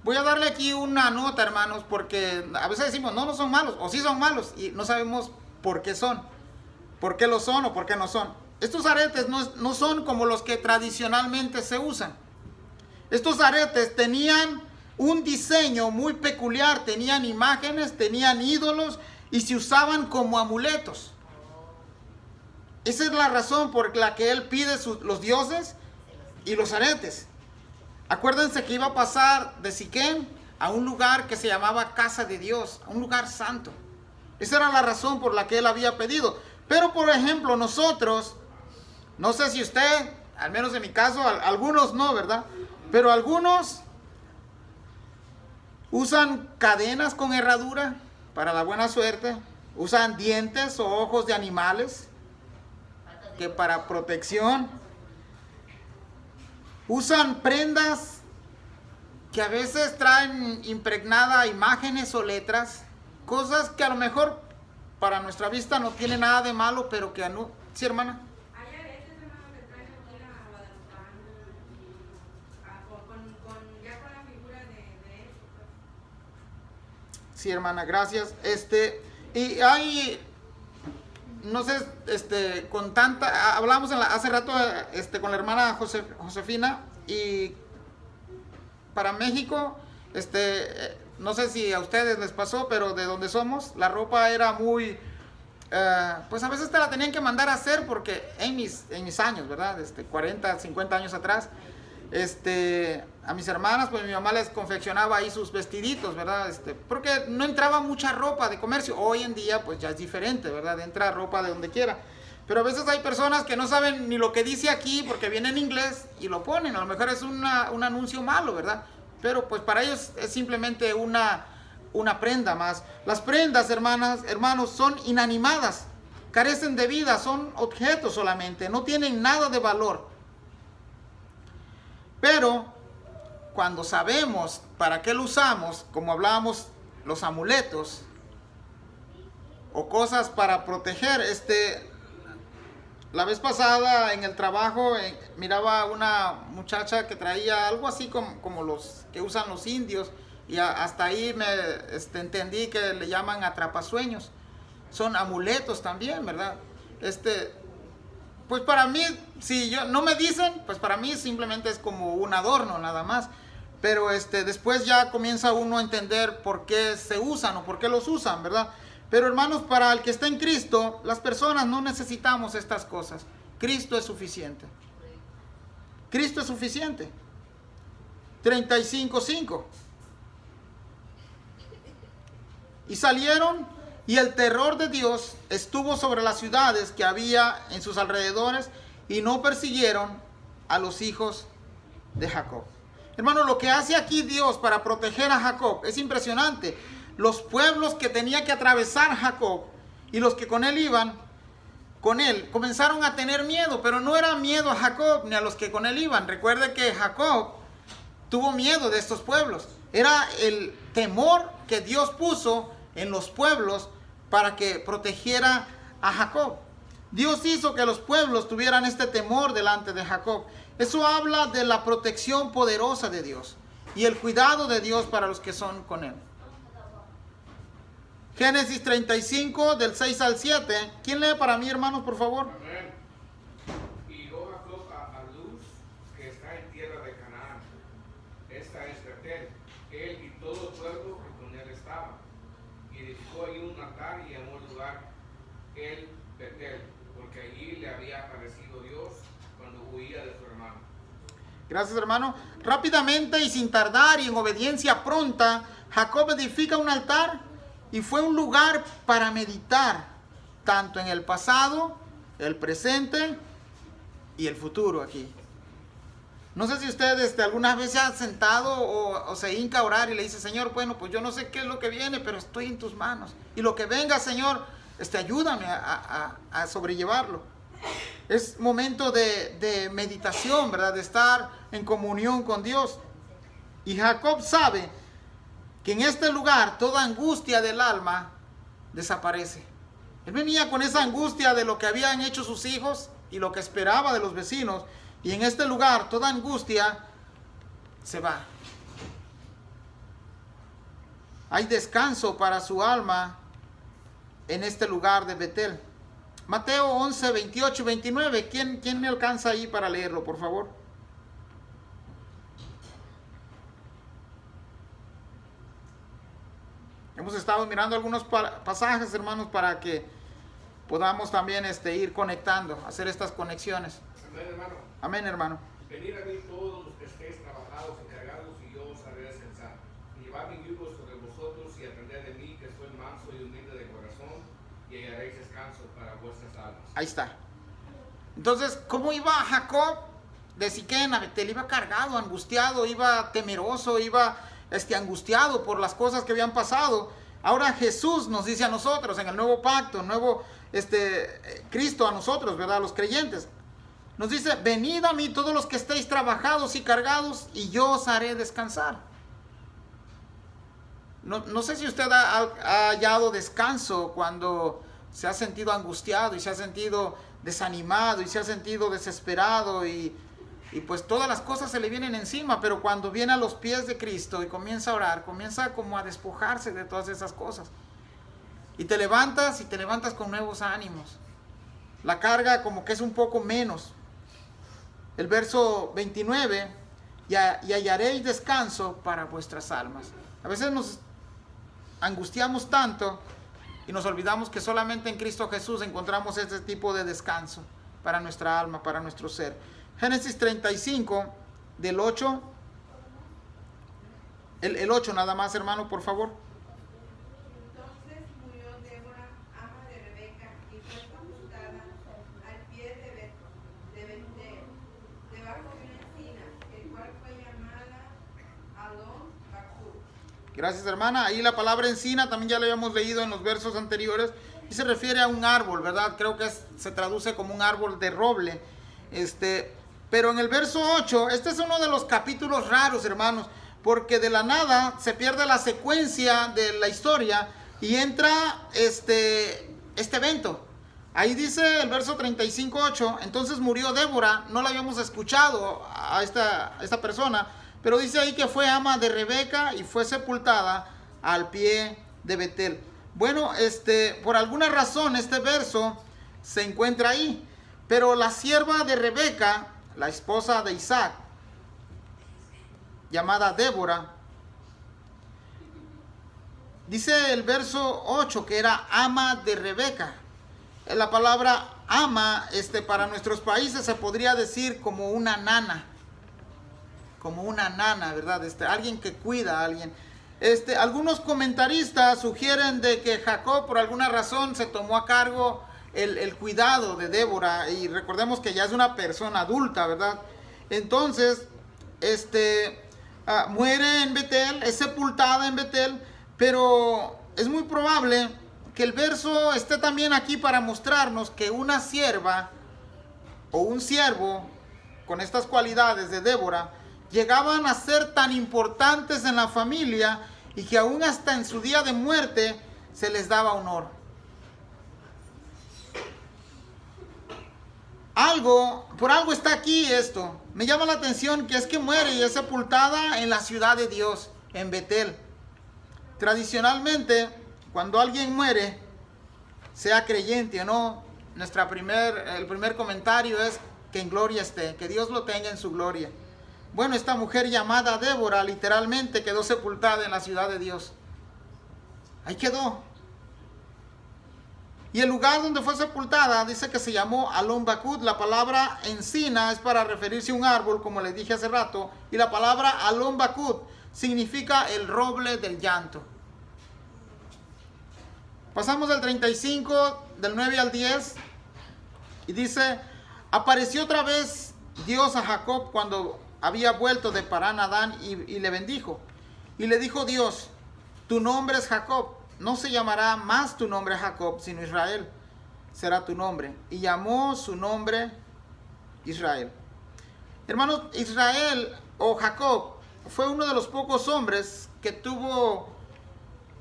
Voy a darle aquí una nota, hermanos, porque a veces decimos, no son malos, o sí son malos, y no sabemos por qué son. ¿Por qué lo son o por qué no son? Estos aretes no son como los que tradicionalmente se usan. Estos aretes tenían un diseño muy peculiar, tenían imágenes, tenían ídolos y se usaban como amuletos. Esa es la razón por la que él pide los dioses y los aretes. Acuérdense que iba a pasar de Siquén a un lugar que se llamaba Casa de Dios, a un lugar santo. Esa era la razón por la que él había pedido. Pero, por ejemplo, nosotros, no sé si usted, al menos en mi caso, algunos no, ¿verdad? Pero algunos usan cadenas con herradura para la buena suerte. Usan dientes o ojos de animales que para protección. Usan prendas que a veces traen impregnada imágenes o letras. Cosas que a lo mejor para nuestra vista no tiene nada de malo, pero que no. ¿Sí, hermana? Hay aretes, hermano, que traen aquí la guadalupana, ya con la figura de él. Sí, hermana, gracias. Y hay, no sé, con tanta, hablamos hace rato, con la hermana Josefina, y para México, no sé si a ustedes les pasó, pero de donde somos, la ropa era muy, pues a veces te la tenían que mandar a hacer, porque en mis años, ¿verdad? 40, 50 años atrás, a mis hermanas, pues mi mamá les confeccionaba ahí sus vestiditos, ¿verdad? Porque no entraba mucha ropa de comercio. Hoy en día, pues ya es diferente, ¿verdad? Entra ropa de donde quiera. Pero a veces hay personas que no saben ni lo que dice aquí porque viene en inglés y lo ponen. A lo mejor es un anuncio malo, ¿verdad? Pero pues para ellos es simplemente una prenda más. Las prendas, hermanos, son inanimadas. carecen de vida, son objetos solamente, no tienen nada de valor. Pero cuando sabemos para qué lo usamos, como hablábamos, los amuletos o cosas para proteger, la vez pasada en el trabajo miraba una muchacha que traía algo así como los que usan los indios, y hasta ahí me entendí que le llaman atrapasueños. Son amuletos también, ¿verdad? Pues para mí, si no me dicen, pues para mí simplemente es como un adorno nada más. Pero después ya comienza uno a entender por qué se usan o por qué los usan, ¿verdad? Pero hermanos, para el que está en Cristo, las personas no necesitamos estas cosas. Cristo es suficiente. Cristo es suficiente. 35:5. Y salieron, y el terror de Dios estuvo sobre las ciudades que había en sus alrededores, y no persiguieron a los hijos de Jacob. Hermano, lo que hace aquí Dios para proteger a Jacob es impresionante. Los pueblos que tenía que atravesar Jacob y los que con él iban, con él, comenzaron a tener miedo, pero no era miedo a Jacob ni a los que con él iban. Recuerde que Jacob tuvo miedo de estos pueblos. Era el temor que Dios puso en los pueblos para que protegiera a Jacob. Dios hizo que los pueblos tuvieran este temor delante de Jacob. Eso habla de la protección poderosa de Dios y el cuidado de Dios para los que son con él. Génesis 35, del 6 al 7. ¿Quién lee para mí, hermanos, por favor? Amén. Y dio Jacob a Luz, que está en tierra de Canaán. Esta es Betel, él y todo el pueblo que con él estaba. Y edificó ahí un altar y llamó el lugar el Betel, porque allí le había aparecido Dios cuando huía de su hermano. Gracias, hermano. Rápidamente y sin tardar y en obediencia pronta, Jacob edifica un altar y fue un lugar para meditar, tanto en el pasado, el presente y el futuro aquí. No sé si usted alguna vez se ha sentado o se hinca a orar y le dice, Señor, bueno, pues yo no sé qué es lo que viene, pero estoy en tus manos. Y lo que venga, Señor, ayúdame a sobrellevarlo. Es momento de meditación, ¿verdad? De estar en comunión con Dios. Y Jacob sabe que en este lugar toda angustia del alma desaparece. Él venía con esa angustia de lo que habían hecho sus hijos y lo que esperaba de los vecinos. Y en este lugar toda angustia se va. Hay descanso para su alma en este lugar de Betel. Mateo 11, 28 y 29. ¿Quién me alcanza ahí para leerlo, por favor? Hemos estado mirando algunos pasajes, hermanos, para que podamos también ir conectando, hacer estas conexiones. Amén, hermano. Amén, hermano. Venid a mí todos los que estéis trabajados y cargados, y yo os haré descansar. Y llevad mi yugo sobre vosotros y aprended de mí, que soy manso y humilde de corazón, y hallaréis descanso para vuestras almas. Ahí está. Entonces, ¿cómo iba Jacob de Siquén a Betel? Iba cargado, angustiado, iba temeroso, iba angustiado por las cosas que habían pasado. Ahora Jesús nos dice a nosotros en el nuevo pacto, Cristo a nosotros, ¿verdad? Los creyentes. Nos dice, venid a mí todos los que estéis trabajados y cargados, y yo os haré descansar. No sé si usted ha hallado descanso cuando se ha sentido angustiado y se ha sentido desanimado y se ha sentido desesperado y pues todas las cosas se le vienen encima, pero cuando viene a los pies de Cristo y comienza a orar, comienza como a despojarse de todas esas cosas. Y te levantas con nuevos ánimos. La carga como que es un poco menos. El verso 29, y hallaréis descanso para vuestras almas. A veces nos angustiamos tanto y nos olvidamos que solamente en Cristo Jesús encontramos este tipo de descanso para nuestra alma, para nuestro ser. Génesis 35, del 8, el 8 nada más, hermano, por favor. Entonces murió Débora, ama de Rebeca, y fue sepultada al pie de Betel, debajo de una encina, el cual fue llamada Alon Bakur. Gracias, hermana. Ahí la palabra encina también ya la habíamos leído en los versos anteriores. y se refiere a un árbol, ¿verdad? Creo que se traduce como un árbol de roble. Pero en el verso 8, este es uno de los capítulos raros, hermanos, porque de la nada se pierde la secuencia de la historia y entra este evento. Ahí dice el verso 35:8, entonces murió Débora. No la habíamos escuchado a esta persona, pero dice ahí que fue ama de Rebeca y fue sepultada al pie de Betel. Bueno, por alguna razón este verso se encuentra ahí, pero la sierva de Rebeca, la esposa de Isaac, llamada Débora, dice el verso 8 que era ama de Rebeca. La palabra ama, para nuestros países se podría decir como una nana, ¿verdad? Alguien que cuida a alguien. Algunos comentaristas sugieren de que Jacob por alguna razón se tomó a cargo el cuidado de Débora, y recordemos que ya es una persona adulta, ¿verdad? Entonces, muere en Betel, es sepultada en Betel, pero es muy probable que el verso esté también aquí para mostrarnos que una sierva o un siervo con estas cualidades de Débora llegaban a ser tan importantes en la familia y que aún hasta en su día de muerte se les daba honor. Por algo está aquí esto. Me llama la atención que es que muere y es sepultada en la ciudad de Dios, en Betel. Tradicionalmente, cuando alguien muere, sea creyente o no, el primer comentario es que en gloria esté, que Dios lo tenga en su gloria. Bueno, esta mujer llamada Débora literalmente quedó sepultada en la ciudad de Dios. Ahí quedó. Y el lugar donde fue sepultada dice que se llamó Alon Bakut. La palabra encina es para referirse a un árbol, como les dije hace rato. Y la palabra Alon Bakut significa el roble del llanto. Pasamos del 35, del 9 al 10. Y dice, apareció otra vez Dios a Jacob cuando había vuelto de Parán Adán y le bendijo. Y le dijo Dios, tu nombre es Jacob, no se llamará más tu nombre Jacob, sino Israel será tu nombre. Y llamó su nombre Israel. Hermanos, Israel o Jacob fue uno de los pocos hombres que tuvo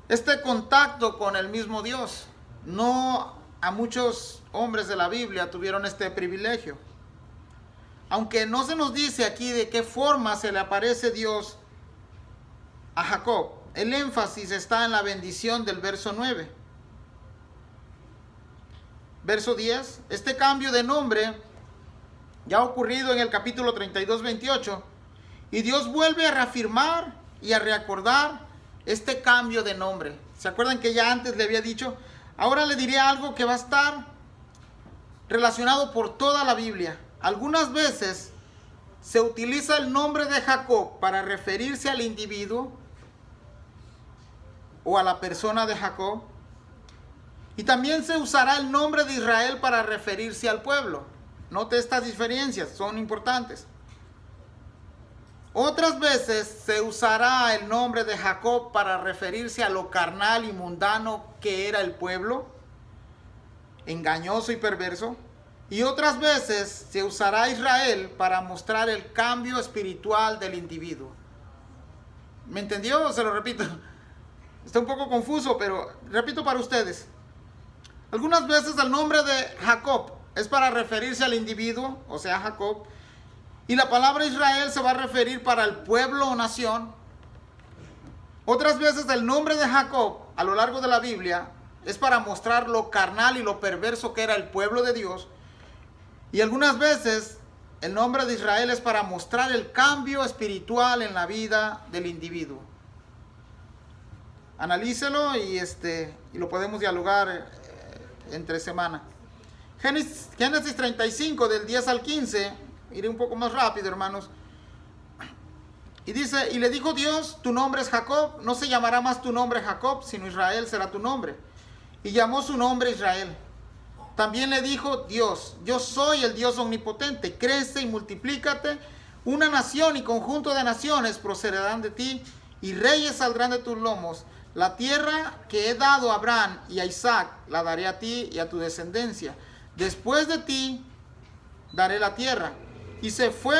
este contacto con el mismo Dios. No a muchos hombres de la Biblia tuvieron este privilegio. Aunque no se nos dice aquí de qué forma se le aparece Dios a Jacob, el énfasis está en la bendición del verso 9. Verso 10, este cambio de nombre ya ha ocurrido en el capítulo 32, 28, y Dios vuelve a reafirmar y a recordar este cambio de nombre. ¿Se acuerdan que ya antes le había dicho? Ahora le diré algo que va a estar relacionado por toda la Biblia. Algunas veces se utiliza el nombre de Jacob para referirse al individuo o a la persona de Jacob. Y también se usará el nombre de Israel para referirse al pueblo. Note estas diferencias, son importantes. Otras veces se usará el nombre de Jacob para referirse a lo carnal y mundano que era el pueblo, engañoso y perverso. Y otras veces se usará Israel para mostrar el cambio espiritual del individuo. ¿Me entendió? Se lo repito. Está un poco confuso, pero repito para ustedes. Algunas veces el nombre de Jacob es para referirse al individuo, o sea, Jacob. Y la palabra Israel se va a referir para el pueblo o nación. Otras veces el nombre de Jacob a lo largo de la Biblia es para mostrar lo carnal y lo perverso que era el pueblo de Dios. Y algunas veces el nombre de Israel es para mostrar el cambio espiritual en la vida del individuo. Analícelo y lo podemos dialogar entre semana. Génesis 35 del 10 al 15, iré un poco más rápido, hermanos. Y dice, y le dijo Dios, tu nombre es Jacob, no se llamará más tu nombre Jacob, sino Israel será tu nombre. Y llamó su nombre Israel. También le dijo Dios, yo soy el Dios omnipotente, crece y multiplícate. Una nación y conjunto de naciones procederán de ti, y reyes saldrán de tus lomos. la tierra que he dado a Abraham y a Isaac, la daré a ti y a tu descendencia. Después de ti daré la tierra. Y se fue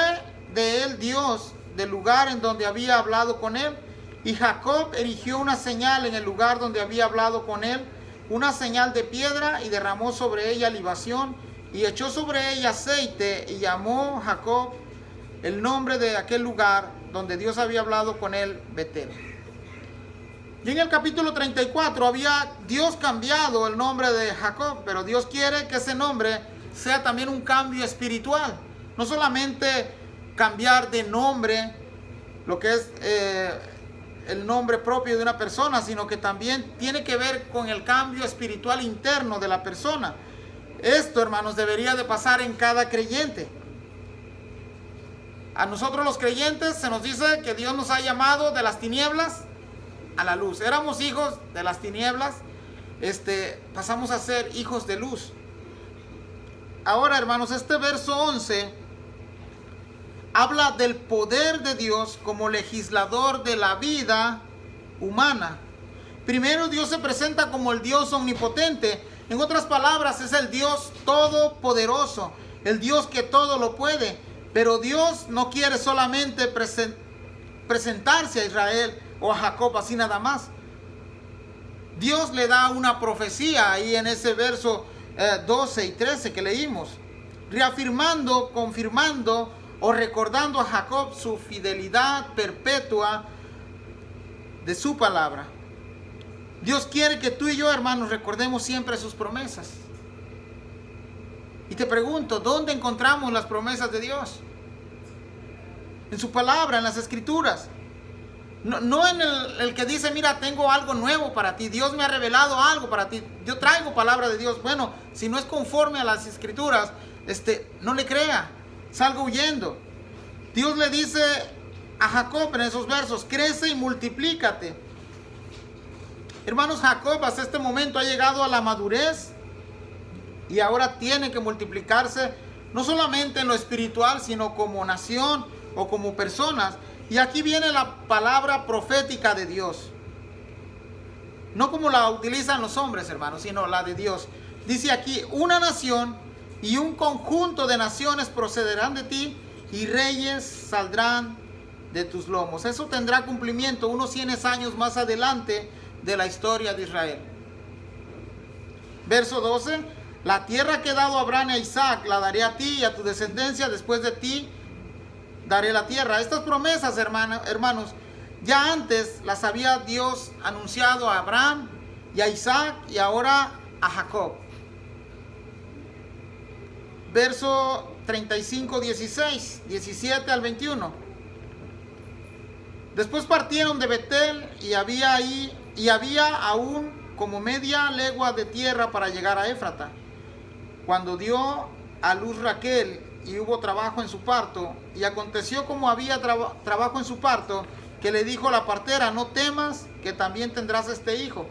de él Dios del lugar en donde había hablado con él. Y Jacob erigió una señal en el lugar donde había hablado con él, una señal de piedra, y derramó sobre ella libación, y echó sobre ella aceite, y llamó Jacob el nombre de aquel lugar donde Dios había hablado con él, Betel. Y en el capítulo 34 había Dios cambiado el nombre de Jacob, pero Dios quiere que ese nombre sea también un cambio espiritual. No solamente cambiar de nombre, lo que es el nombre propio de una persona, sino que también tiene que ver con el cambio espiritual interno de la persona. Esto, hermanos, debería de pasar en cada creyente. A nosotros los creyentes se nos dice que Dios nos ha llamado de las tinieblas a la luz. Éramos hijos de las tinieblas, pasamos a ser hijos de luz. Ahora, hermanos, este verso 11 habla del poder de Dios como legislador de la vida humana. Primero, Dios se presenta como el Dios omnipotente. En otras palabras, es el Dios todopoderoso, el Dios que todo lo puede. Pero Dios no quiere solamente presentarse a Israel o a Jacob así nada más. Dios le da una profecía ahí en ese verso 12 y 13 que leímos, reafirmando, confirmando o recordando a Jacob su fidelidad perpetua de su palabra. Dios quiere que tú y yo, hermanos, recordemos siempre sus promesas. Y te pregunto, ¿dónde encontramos las promesas de Dios? En su palabra, en las escrituras. No en el que dice, mira, tengo algo nuevo para ti. Dios me ha revelado algo para ti. Yo traigo palabra de Dios. Bueno, si no es conforme a las escrituras, no le crea. Salga huyendo. Dios le dice a Jacob en esos versos, crece y multiplícate. Hermanos, Jacob hasta este momento ha llegado a la madurez y ahora tiene que multiplicarse, no solamente en lo espiritual, sino como nación o como personas. Y aquí viene la palabra profética de Dios. No como la utilizan los hombres, hermanos, sino la de Dios. Dice aquí, una nación y un conjunto de naciones procederán de ti, y reyes saldrán de tus lomos. Eso tendrá cumplimiento unos 100 años más adelante de la historia de Israel. Verso 12, la tierra que he dado a Abraham y a Isaac la daré a ti y a tu descendencia, después de ti daré la tierra. Estas promesas, hermanos, ya antes las había Dios anunciado a Abraham y a Isaac y ahora a Jacob. Verso 35, 16, 17 al 21. Después partieron de Betel y había aún como media legua de tierra para llegar a Éfrata. Cuando dio a luz Raquel y hubo trabajo en su parto, y aconteció como había trabajo en su parto, que le dijo la partera, no temas, que también tendrás este hijo.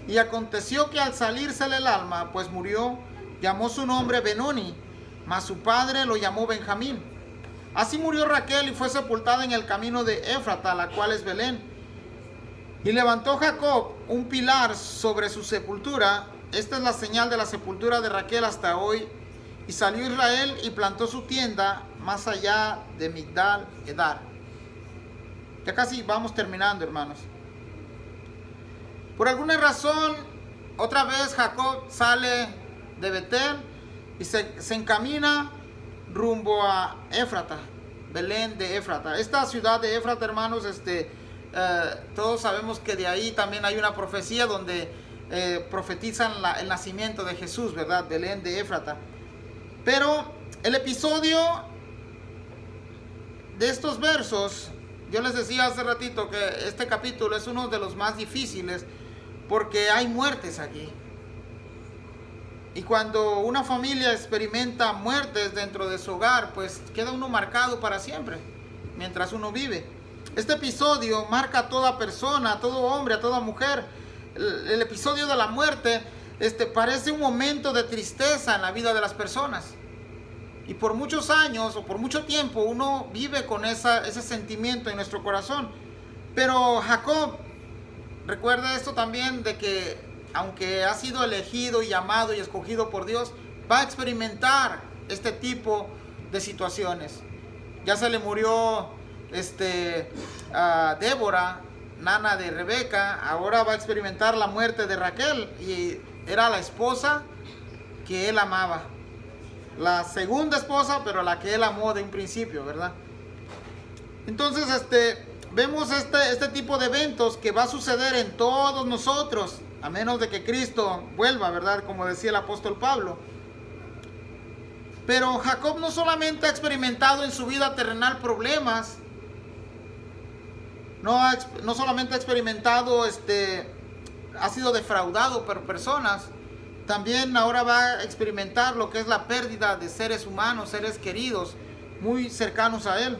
Y aconteció que al salírsele el alma, pues murió, llamó su nombre Benoni, mas su padre lo llamó Benjamín. Así murió Raquel y fue sepultada en el camino de Éfrata, la cual es Belén. Y levantó Jacob un pilar sobre su sepultura. Esta es la señal de la sepultura de Raquel hasta hoy. Y salió Israel y plantó su tienda más allá de Migdal Edar. Ya casi vamos terminando, hermanos. Por alguna razón, otra vez Jacob sale de Betel y se encamina rumbo a Éfrata, Belén de Éfrata. Esta ciudad de Éfrata, hermanos, todos sabemos que de ahí también hay una profecía donde profetizan el nacimiento de Jesús, ¿verdad? Belén de Éfrata. Pero el episodio de estos versos, yo les decía hace ratito que este capítulo es uno de los más difíciles porque hay muertes aquí. Y cuando una familia experimenta muertes dentro de su hogar, pues queda uno marcado para siempre, mientras uno vive. Este episodio marca a toda persona, a todo hombre, a toda mujer. El episodio de la muerte parece un momento de tristeza en la vida de las personas. Y por muchos años o por mucho tiempo uno vive con ese sentimiento en nuestro corazón. Pero Jacob recuerde esto también, de que aunque ha sido elegido y llamado y escogido por Dios, va a experimentar este tipo de situaciones. Ya se le murió a Débora, nana de Rebeca. Ahora va a experimentar la muerte de Raquel, y era la esposa que él amaba, la segunda esposa, pero la que él amó de un principio, ¿verdad? Entonces vemos este tipo de eventos que va a suceder en todos nosotros, a menos de que Cristo vuelva, ¿verdad? Como decía el apóstol Pablo. Pero Jacob no solamente ha experimentado en su vida terrenal problemas, no solamente ha experimentado, ha sido defraudado por personas, también ahora va a experimentar lo que es la pérdida de seres humanos, seres queridos, muy cercanos a él.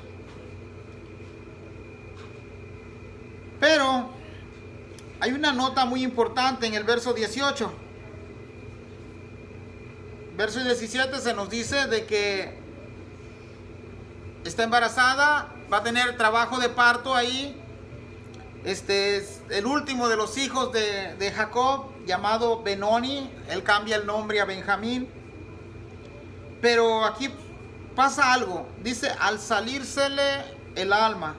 Pero hay una nota muy importante en el verso 18. Verso 17 se nos dice de que está embarazada, va a tener trabajo de parto ahí. Este es el último de los hijos de Jacob, llamado Benoni. Él cambia el nombre a Benjamín. Pero aquí pasa algo. Dice, al salírsele el alma.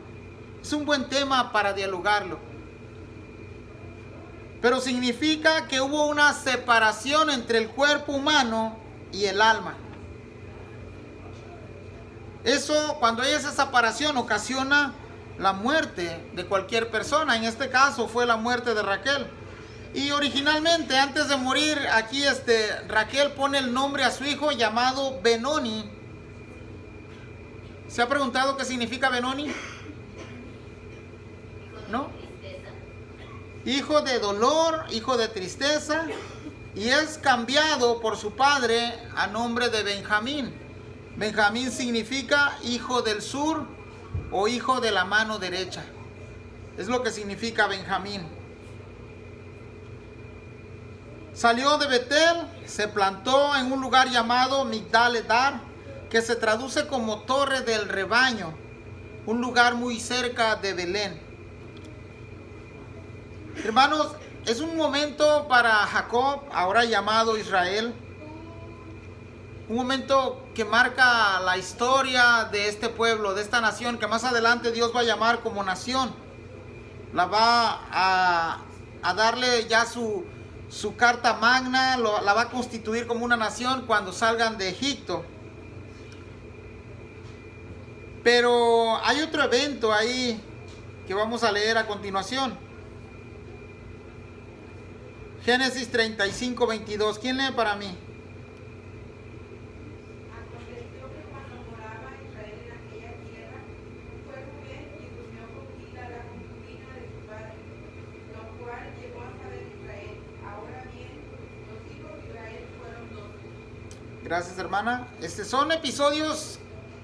Es un buen tema para dialogarlo. Pero significa que hubo una separación entre el cuerpo humano y el alma. Eso, cuando hay esa separación, ocasiona la muerte de cualquier persona. En este caso fue la muerte de Raquel. Y originalmente, antes de morir, aquí Raquel pone el nombre a su hijo llamado Benoni. ¿Se ha preguntado qué significa Benoni? ¿No? Hijo de dolor, hijo de tristeza. Y es cambiado por su padre a nombre de Benjamín. Benjamín significa hijo del sur o hijo de la mano derecha. Es lo que significa Benjamín. Salió de Betel, se plantó en un lugar llamado Migdal Edar, que se traduce como torre del rebaño, un lugar muy cerca de Belén. Hermanos, es un momento para Jacob, ahora llamado Israel, un momento que marca la historia de este pueblo, de esta nación, que más adelante Dios va a llamar como nación. La va a darle ya su carta magna, la va a constituir como una nación cuando salgan de Egipto. Pero hay otro evento ahí que vamos a leer a continuación. Génesis 35, 22. ¿Quién lee para mí? Aconteció que cuando moraba Israel en aquella tierra, fue Rubén y durmió con Bilha, la concubina de su padre, lo cual llegó a saber Israel. Ahora bien, los hijos de Israel fueron 12. Gracias, hermana. Son episodios,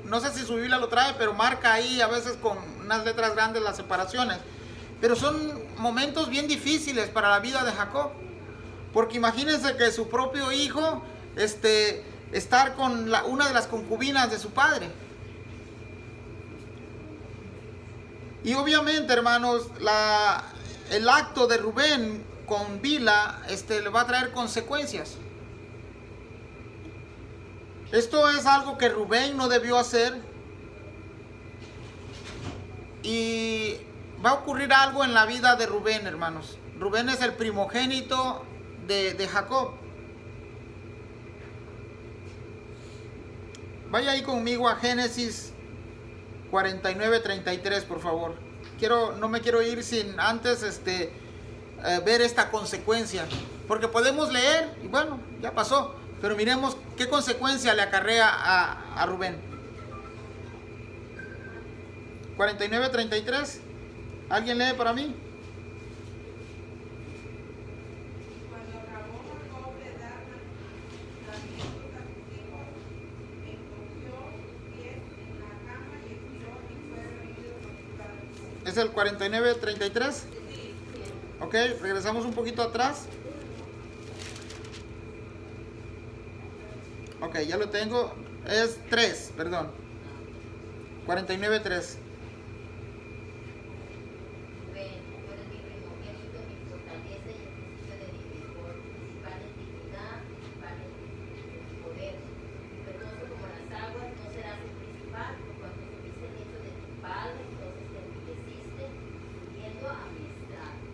no sé si su Biblia lo trae, pero marca ahí a veces con unas letras grandes las separaciones. Pero son momentos bien difíciles para la vida de Jacob. Porque imagínense que su propio hijo, estar con una de las concubinas de su padre. Y obviamente, hermanos, el acto de Rubén con Bilha, le va a traer consecuencias. Esto es algo que Rubén no debió hacer. Y va a ocurrir algo en la vida de Rubén, hermanos. Rubén es el primogénito de Jacob. Vaya ahí conmigo a Génesis 49, 33, por favor. No me quiero ir sin antes ver esta consecuencia. Porque podemos leer y bueno, ya pasó. Pero miremos qué consecuencia le acarrea a Rubén. 49, 33. ¿Alguien lee para mí? Cuando acabó Jacob de dar mandamientos a sus hijos, encogió sus pies en la cama y expiró y fue reunido con su padre. ¿Es el 49, 33? Ok, regresamos un poquito atrás. Ok, ya lo tengo. Es 3, perdón. 49, 3. Ven, tú eres mi primogénito, mi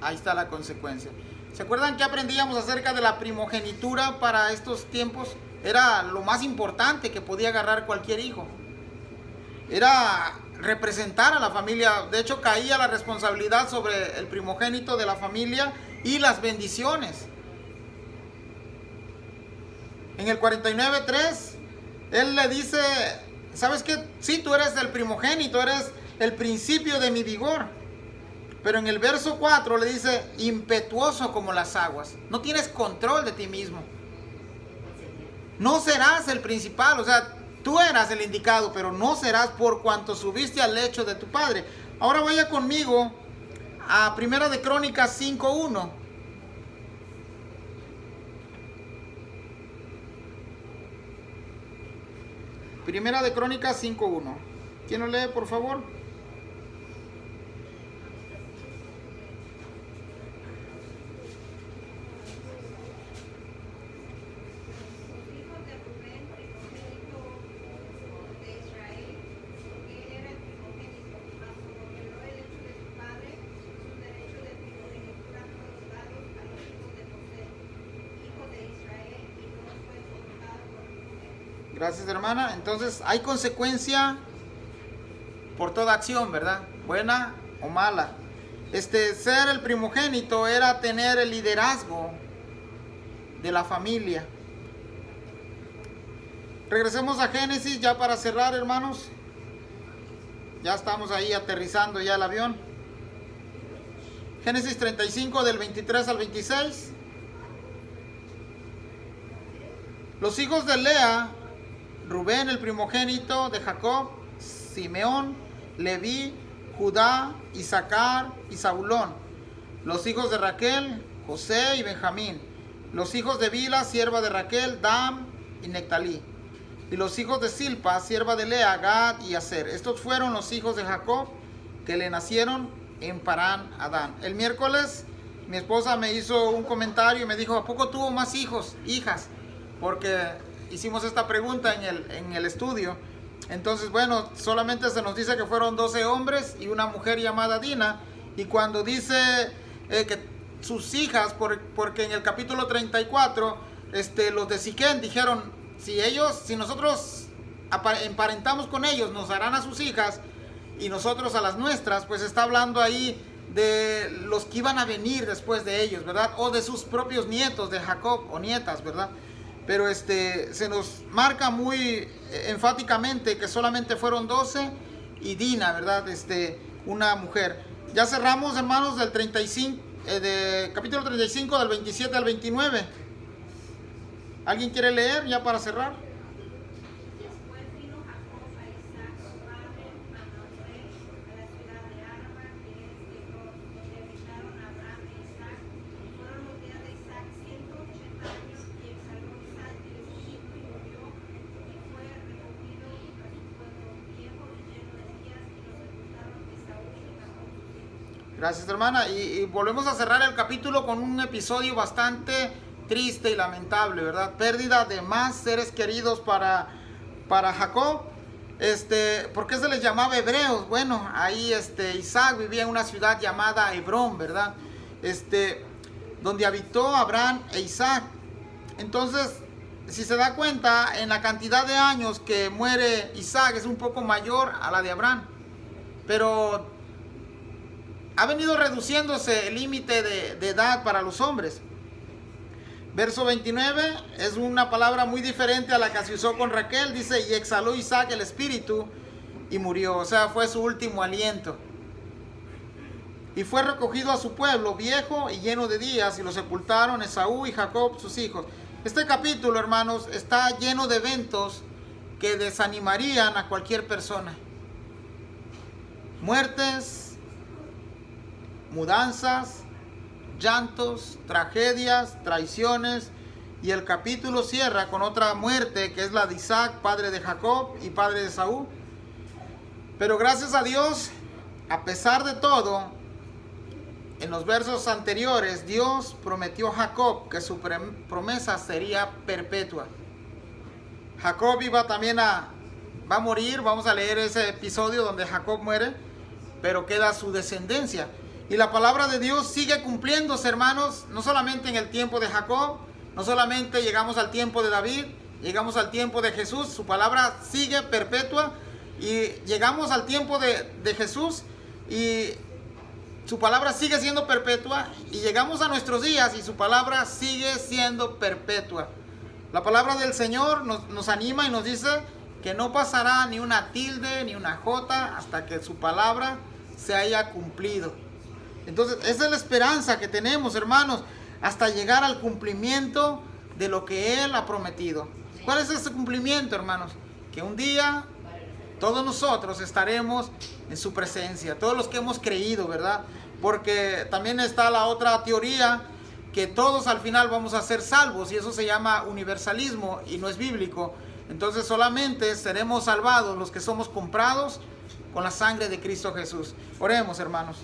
Ahí está la consecuencia. ¿Se acuerdan que aprendíamos acerca de la primogenitura para estos tiempos? Era lo más importante que podía agarrar cualquier hijo. Era representar a la familia. De hecho, caía la responsabilidad sobre el primogénito de la familia y las bendiciones. En el 49:3, él le dice, ¿sabes qué? Sí, tú eres el primogénito, eres el principio de mi vigor. Pero en el verso 4 le dice, impetuoso como las aguas. No tienes control de ti mismo. No serás el principal, o sea, tú eras el indicado, pero no serás por cuanto subiste al lecho de tu padre. Ahora vaya conmigo a Primera de Crónicas 5:1. Primera de Crónicas 5:1. ¿Quién lo lee, por favor? Gracias, hermana. Entonces, hay consecuencia por toda acción, ¿verdad? Buena o mala. Ser el primogénito era tener el liderazgo de la familia. Regresemos a Génesis ya para cerrar, hermanos. Ya estamos ahí aterrizando ya el avión. Génesis 35 del 23 al 26. Los hijos de Lea: Rubén, el primogénito de Jacob; Simeón, Leví, Judá, Isaacar y Zabulón. Los hijos de Raquel: José y Benjamín. Los hijos de Bila, sierva de Raquel: Dan y Nectalí. Y los hijos de Silpa, sierva de Lea: Gad y Aser. Estos fueron los hijos de Jacob que le nacieron en Parán Adán. El miércoles mi esposa me hizo un comentario y me dijo, ¿a poco tuvo más hijos, hijas? Porque hicimos esta pregunta en el estudio. Entonces, bueno, solamente se nos dice que fueron 12 hombres y una mujer llamada Dina. Y cuando dice que sus hijas, porque en el capítulo 34, los de Siquén dijeron, si nosotros emparentamos con ellos, nos harán a sus hijas y nosotros a las nuestras. Pues está hablando ahí de los que iban a venir después de ellos, ¿verdad? O de sus propios nietos de Jacob o nietas, ¿verdad? Pero se nos marca muy enfáticamente que solamente fueron 12 y Dina, ¿verdad? Una mujer. Ya cerramos, hermanos, del 35, capítulo 35, del 27 al 29. ¿Alguien quiere leer ya para cerrar? Después vino Jacob a Isaac, su padre, a Mamre, a la ciudad de Arba, que es Hebrón, donde habitaron Abraham e Isaac. Fueron los días de Isaac 180 años, y exhaló Isaac el espíritu y murió, y fue recogido a su pueblo viejo y lleno de días, y lo sepultaron Esaú y Jacob sus hijos. Gracias, hermana. Y volvemos a cerrar el capítulo con un episodio bastante triste y lamentable, ¿verdad? Pérdida de más seres queridos para Jacob. ¿Por qué se les llamaba hebreos? Bueno, ahí Isaac vivía en una ciudad llamada Hebrón, ¿verdad? Donde habitó Abraham e Isaac. Entonces, si se da cuenta, en la cantidad de años que muere Isaac es un poco mayor a la de Abraham. Pero ha venido reduciéndose el límite de edad para los hombres. Verso 29 es una palabra muy diferente a la que se usó con Raquel. Dice, y exhaló Isaac el espíritu y murió. O sea, fue su último aliento. Y fue recogido a su pueblo viejo y lleno de días, y lo sepultaron Esaú y Jacob sus hijos. Este capítulo, hermanos, está lleno de eventos que desanimarían a cualquier persona. Muertes, mudanzas, llantos, tragedias, traiciones, y el capítulo cierra con otra muerte que es la de Isaac, padre de Jacob y padre de Esaú. Pero gracias a Dios, a pesar de todo, en los versos anteriores Dios prometió a Jacob que su promesa sería perpetua. Jacob va a morir. Vamos a leer ese episodio donde Jacob muere, pero queda su descendencia. Y la palabra de Dios sigue cumpliéndose, hermanos, no solamente en el tiempo de Jacob, no solamente llegamos al tiempo de David, llegamos al tiempo de Jesús, su palabra sigue perpetua, y llegamos al tiempo de Jesús y su palabra sigue siendo perpetua, y llegamos a nuestros días y su palabra sigue siendo perpetua. La palabra del Señor nos anima y nos dice que no pasará ni una tilde ni una jota hasta que su palabra se haya cumplido. Entonces, esa es la esperanza que tenemos, hermanos, hasta llegar al cumplimiento de lo que Él ha prometido. ¿Cuál es ese cumplimiento, hermanos? Que un día todos nosotros estaremos en su presencia, todos los que hemos creído, ¿verdad? Porque también está la otra teoría, que todos al final vamos a ser salvos, y eso se llama universalismo y no es bíblico. Entonces solamente seremos salvados los que somos comprados con la sangre de Cristo Jesús. Oremos, hermanos.